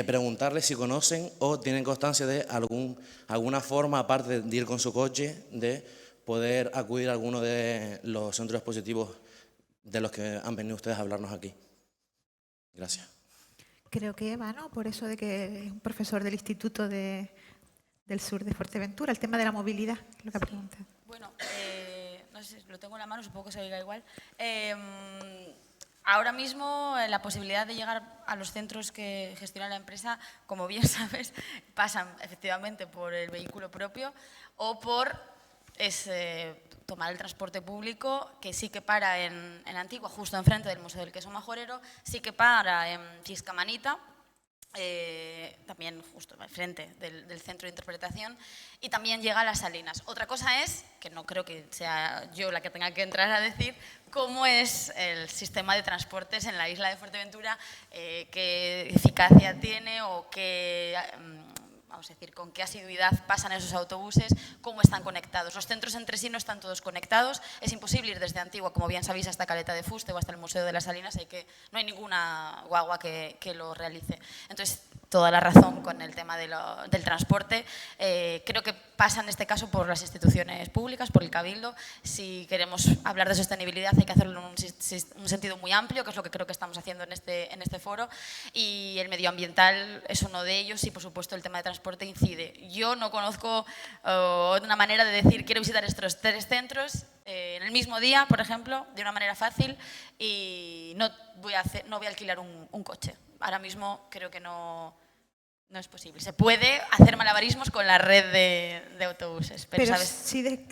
preguntarles si conocen o tienen constancia de alguna forma, aparte de ir con su coche, de poder acudir a alguno de los centros expositivos de los que han venido ustedes a hablarnos aquí. Gracias. Creo que Eva, ¿no? Por eso de que es un profesor del Instituto del Sur de Fuerteventura, el tema de la movilidad, lo que ha preguntado. Bueno, no sé si lo tengo en la mano, supongo que se oiga igual. Ahora mismo la posibilidad de llegar a los centros que gestiona la empresa, como bien sabes, pasan efectivamente por el vehículo propio o por tomar el transporte público, que sí que para en Antigua, justo enfrente del Museo del Queso Majorero, sí que para en Fiscamanita, también justo enfrente del centro de interpretación, y también llega a Las Salinas. Otra cosa es, que no creo que sea yo la que tenga que entrar a decir, cómo es el sistema de transportes en la isla de Fuerteventura, qué eficacia tiene o qué, vamos a decir, con qué asiduidad pasan esos autobuses, cómo están conectados. Los centros entre sí no están todos conectados, es imposible ir desde Antigua, como bien sabéis, hasta Caleta de Fuste o hasta el Museo de las Salinas, no hay ninguna guagua que lo realice. Entonces, toda la razón con el tema del transporte. Creo que pasa en este caso por las instituciones públicas, por el Cabildo. Si queremos hablar de sostenibilidad hay que hacerlo en un sentido muy amplio, que es lo que creo que estamos haciendo en este foro, y el medioambiental es uno de ellos y, por supuesto, el tema de transporte incide. Yo no conozco una manera de decir quiero visitar estos 3 centros en el mismo día, por ejemplo, de una manera fácil, y no voy a alquilar un coche. Ahora mismo creo que no es posible. Se puede hacer malabarismos con la red de autobuses. Pero ¿sabes? Sí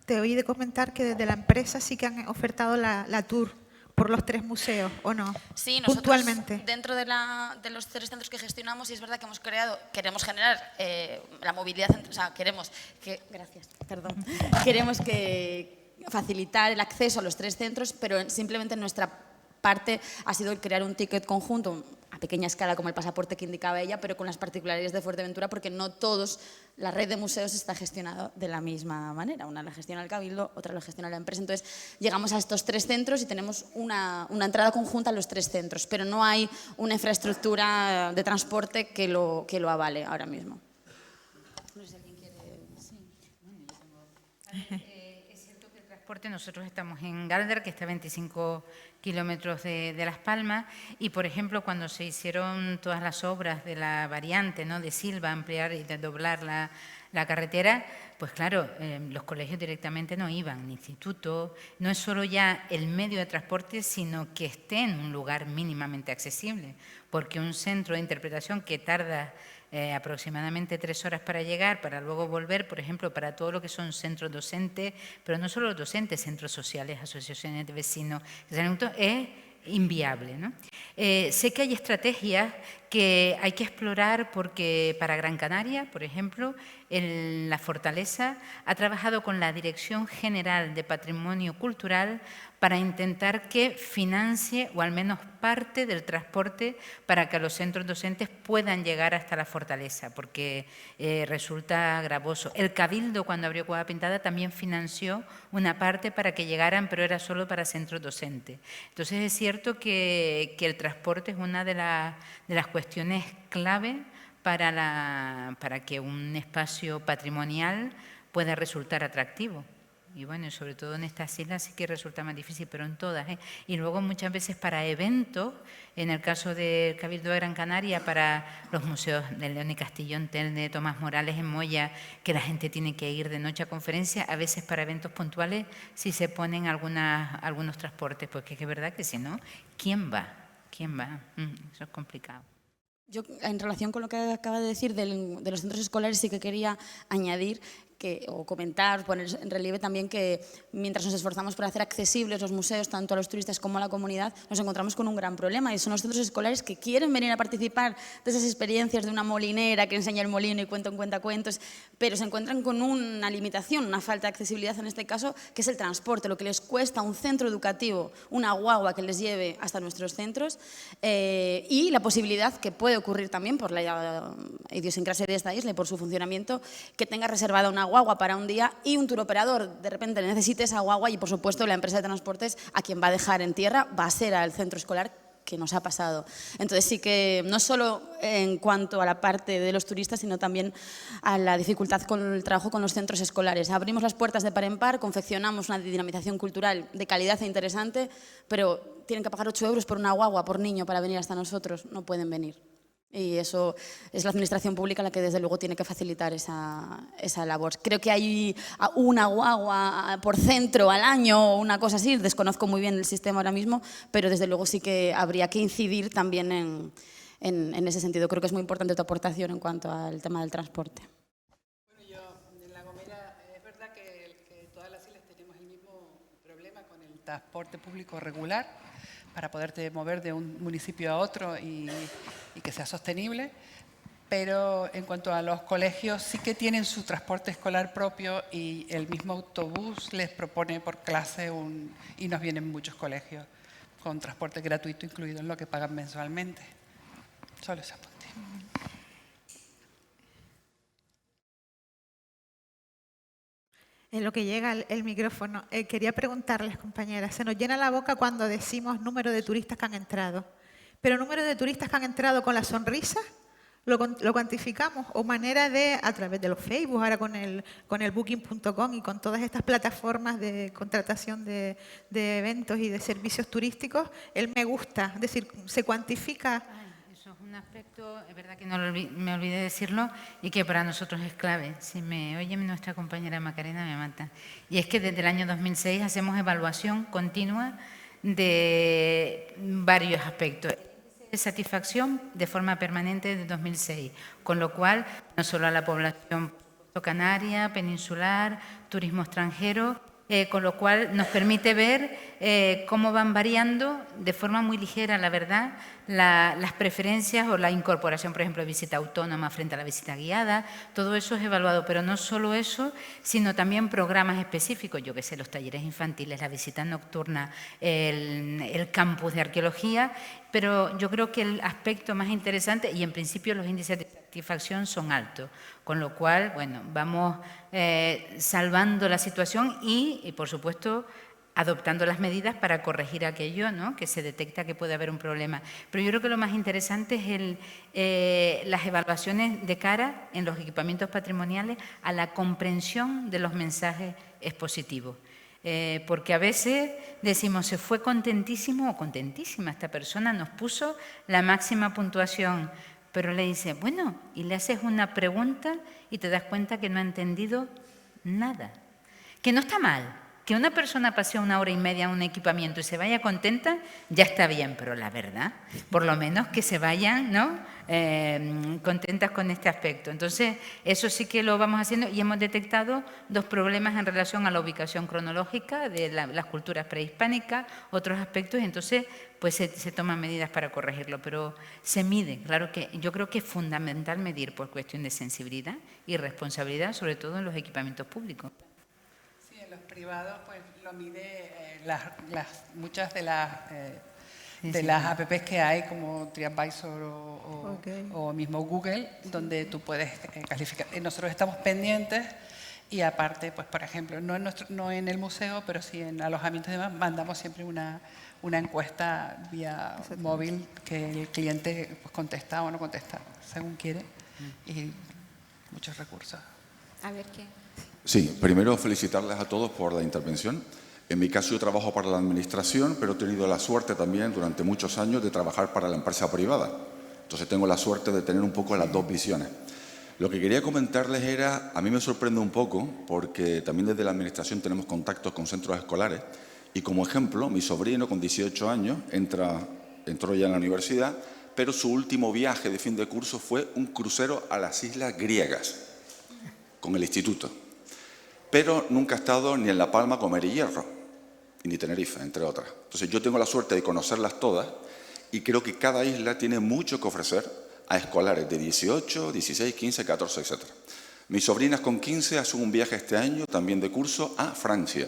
te oí de comentar que desde la empresa sí que han ofertado la tour por los 3 museos, ¿o no? Sí, nosotros puntualmente. Dentro de los 3 centros que gestionamos, sí es verdad que queremos generar la movilidad, o sea, queremos facilitar el acceso a los 3 centros, pero simplemente nuestra parte ha sido el crear un ticket conjunto a pequeña escala como el pasaporte que indicaba ella, pero con las particularidades de Fuerteventura, porque no todos, la red de museos está gestionada de la misma manera. Una la gestiona el Cabildo, otra la gestiona la empresa. Entonces, llegamos a estos 3 centros y tenemos una entrada conjunta a los 3 centros, pero no hay una infraestructura de transporte que lo avale ahora mismo. No sé si alguien quiere... Sí. Bueno, yo tengo... Es cierto que el transporte, nosotros estamos en Galdar, que está a 25 kilómetros de Las Palmas, y por ejemplo cuando se hicieron todas las obras de la variante, ¿no?, de Silva, ampliar y de doblar la carretera, pues claro, los colegios directamente no iban, ni institutos. No es solo ya el medio de transporte, sino que esté en un lugar mínimamente accesible, porque un centro de interpretación que tarda aproximadamente 3 horas para llegar, para luego volver, por ejemplo, para todo lo que son centros docentes, pero no solo los docentes, centros sociales, asociaciones de vecinos, es inviable, ¿no? Sé que hay estrategias que hay que explorar porque para Gran Canaria, por ejemplo, en la Fortaleza ha trabajado con la Dirección General de Patrimonio Cultural para intentar que financie o al menos parte del transporte para que los centros docentes puedan llegar hasta la Fortaleza, porque resulta gravoso. El Cabildo, cuando abrió Cueva Pintada, también financió una parte para que llegaran, pero era solo para centros docentes. Entonces es cierto que el transporte es una de las cuestiones clave para que un espacio patrimonial pueda resultar atractivo. Y bueno, sobre todo en estas islas sí que resulta más difícil, pero en todas, ¿eh? Y luego muchas veces para eventos, en el caso del Cabildo de Gran Canaria, para los museos de León y Castellón, de Tomás Morales en Moya, que la gente tiene que ir de noche a conferencia, a veces para eventos puntuales sí se ponen algunos transportes, porque es que es verdad que si no, ¿quién va? ¿Quién va? Eso es complicado. Yo, en relación con lo que acaba de decir de los centros escolares, sí que quería añadir o comentar, poner en relieve también que mientras nos esforzamos por hacer accesibles los museos tanto a los turistas como a la comunidad, nos encontramos con un gran problema y son los centros escolares que quieren venir a participar de esas experiencias de una molinera que enseña el molino y cuenta un cuentacuentos, pero se encuentran con una limitación, una falta de accesibilidad en este caso, que es el transporte, lo que les cuesta a un centro educativo, una guagua que les lleve hasta nuestros centros y la posibilidad que puede ocurrir también por la idiosincrasia de esta isla y por su funcionamiento, que tenga reservada una guagua para un día y un turoperador de repente necesite esa guagua y por supuesto la empresa de transportes a quien va a dejar en tierra va a ser al centro escolar, que nos ha pasado. Entonces sí que no solo en cuanto a la parte de los turistas, sino también a la dificultad con el trabajo con los centros escolares. Abrimos las puertas de par en par, confeccionamos una dinamización cultural de calidad e interesante, pero tienen que pagar 8 euros por una guagua, por niño, para venir hasta nosotros. No pueden venir. Y eso es la administración pública la que desde luego tiene que facilitar esa labor. Creo que hay una guagua por centro al año o una cosa así, desconozco muy bien el sistema ahora mismo, pero desde luego sí que habría que incidir también en ese sentido. Creo que es muy importante tu aportación en cuanto al tema del transporte. Bueno, yo en La Gomera es verdad que todas las islas tenemos el mismo problema con el transporte público regular para poderte mover de un municipio a otro y que sea sostenible, pero en cuanto a los colegios sí que tienen su transporte escolar propio y el mismo autobús les propone por clase y nos vienen muchos colegios con transporte gratuito incluido en lo que pagan mensualmente. Solo ese apunte. En lo que llega el micrófono, quería preguntarles, compañeras, se nos llena la boca cuando decimos número de turistas que han entrado, pero número de turistas que han entrado con la sonrisa, ¿lo cuantificamos? O manera de, a través de los Facebook, ahora con el Booking.com y con todas estas plataformas de contratación de eventos y de servicios turísticos, el me gusta, es decir, se cuantifica. Eso es un aspecto, es verdad que me olvidé decirlo y que para nosotros es clave. Si me oye nuestra compañera Macarena me mata. Y es que desde el año 2006 hacemos evaluación continua de varios aspectos. De satisfacción de forma permanente desde 2006, con lo cual no solo a la población canaria, peninsular, turismo extranjero, con lo cual nos permite ver cómo van variando de forma muy ligera, la verdad, las preferencias o la incorporación, por ejemplo, de visita autónoma frente a la visita guiada. Todo eso es evaluado, pero no solo eso, sino también programas específicos, yo que sé, los talleres infantiles, la visita nocturna, el campus de arqueología, pero yo creo que el aspecto más interesante, y en principio los índices de satisfacción son altos, con lo cual, bueno, vamos salvando la situación y, por supuesto, adoptando las medidas para corregir aquello, ¿no?, que se detecta que puede haber un problema. Pero yo creo que lo más interesante es las evaluaciones de cara en los equipamientos patrimoniales a la comprensión de los mensajes expositivos. Porque a veces decimos, se fue contentísimo o contentísima esta persona, nos puso la máxima puntuación, pero le dice, bueno, y le haces una pregunta y te das cuenta que no ha entendido nada. Que no está mal, Que una persona pase 1 hora y media en un equipamiento y se vaya contenta, ya está bien, pero la verdad, por lo menos que se vayan, ¿no?, contentas con este aspecto. Entonces, eso sí que lo vamos haciendo y hemos detectado 2 problemas en relación a la ubicación cronológica de las culturas prehispánicas, otros aspectos, y entonces pues se toman medidas para corregirlo, pero se mide. Claro que yo creo que es fundamental medir por cuestión de sensibilidad y responsabilidad, sobre todo en los equipamientos públicos. Los privados, pues lo mide muchas de las apps que hay, como TripAdvisor o mismo Google, donde tú puedes calificar. Nosotros estamos pendientes y aparte, pues por ejemplo, no en el museo, pero sí en alojamientos y demás, mandamos siempre una encuesta vía móvil que el cliente pues, contesta o no contesta, según quiere, y muchos recursos. A ver qué. Sí, primero felicitarles a todos por la intervención. En mi caso yo trabajo para la administración, pero he tenido la suerte también durante muchos años de trabajar para la empresa privada. Entonces tengo la suerte de tener un poco las 2 visiones. Lo que quería comentarles era, a mí me sorprende un poco, porque también desde la administración tenemos contactos con centros escolares, y como ejemplo, mi sobrino con 18 años entró ya en la universidad, pero su último viaje de fin de curso fue un crucero a las islas griegas, con el instituto. Pero nunca ha estado ni en La Palma, Gomera y Hierro, ni Tenerife, entre otras. Entonces yo tengo la suerte de conocerlas todas y creo que cada isla tiene mucho que ofrecer a escolares de 18, 16, 15, 14, etc. Mis sobrinas con 15 hacen un viaje este año, también de curso, a Francia.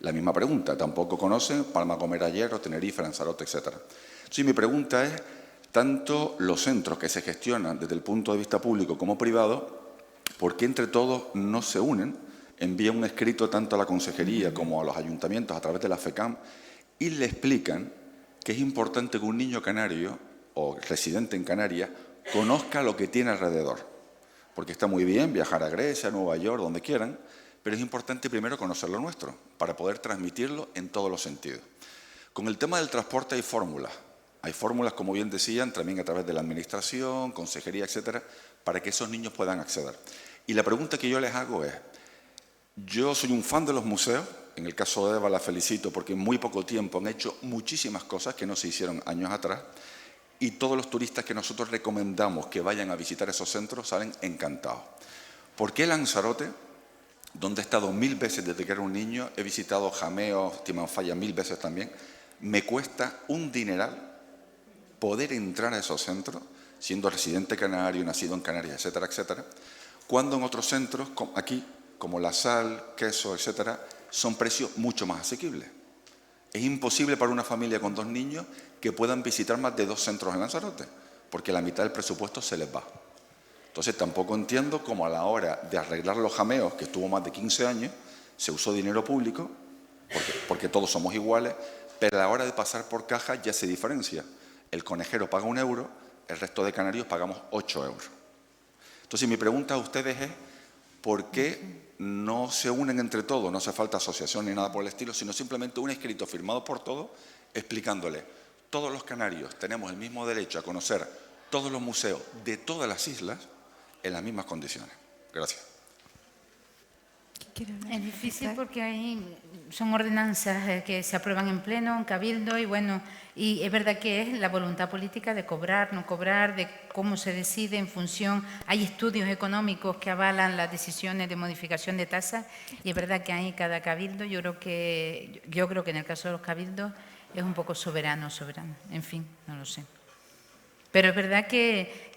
La misma pregunta, tampoco conocen Palma, Gomera, Hierro, Tenerife, Lanzarote, etc. Entonces mi pregunta es, tanto los centros que se gestionan desde el punto de vista público como privado, ¿por qué entre todos no se unen? Envían un escrito tanto a la consejería como a los ayuntamientos a través de la FECAM y le explican que es importante que un niño canario o residente en Canarias conozca lo que tiene alrededor. Porque está muy bien viajar a Grecia, Nueva York, donde quieran, pero es importante primero conocer lo nuestro para poder transmitirlo en todos los sentidos. Con el tema del transporte hay fórmulas. Hay fórmulas, como bien decían, también a través de la administración, consejería, etcétera, para que esos niños puedan acceder. Y la pregunta que yo les hago es, yo soy un fan de los museos, en el caso de Eva la felicito porque en muy poco tiempo han hecho muchísimas cosas que no se hicieron años atrás y todos los turistas que nosotros recomendamos que vayan a visitar esos centros salen encantados. ¿Por qué Lanzarote, donde he estado 1000 veces desde que era un niño, he visitado Jameo, Timanfaya 1000 veces también, me cuesta un dineral poder entrar a esos centros, siendo residente canario, nacido en Canarias, etcétera, etcétera, cuando en otros centros, aquí, como la sal, queso, etcétera, son precios mucho más asequibles. Es imposible para una familia con 2 niños que puedan visitar más de 2 centros en Lanzarote, porque la mitad del presupuesto se les va. Entonces tampoco entiendo cómo a la hora de arreglar los jameos, que estuvo más de 15 años, se usó dinero público, porque todos somos iguales, pero a la hora de pasar por caja ya se diferencia. El conejero paga 1 euro, el resto de canarios pagamos 8 euros. Entonces mi pregunta a ustedes es, ¿por qué no se unen entre todos? No hace falta asociación ni nada por el estilo, sino simplemente un escrito firmado por todos explicándole, todos los canarios tenemos el mismo derecho a conocer todos los museos de todas las islas en las mismas condiciones. Gracias. Es difícil porque son ordenanzas que se aprueban en pleno, en cabildo, y bueno, y es verdad que es la voluntad política de cobrar, no cobrar, de cómo se decide en función. Hay estudios económicos que avalan las decisiones de modificación de tasas y es verdad que hay cada cabildo. Yo creo que en el caso de los cabildos es un poco soberano, en fin, no lo sé. Pero es verdad que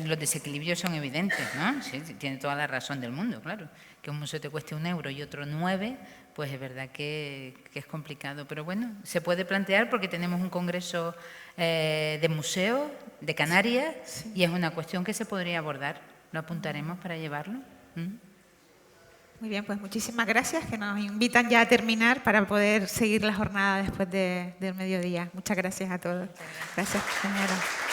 los desequilibrios son evidentes, ¿no? Sí, tiene toda la razón del mundo, claro. Que un museo te cueste 1 euro y otro 9, pues es verdad que es complicado. Pero bueno, se puede plantear porque tenemos un congreso de museos de Canarias y es una cuestión que se podría abordar. Lo apuntaremos para llevarlo. Muy bien, pues muchísimas gracias, que nos invitan ya a terminar para poder seguir la jornada después del mediodía. Muchas gracias a todos. Gracias, señora.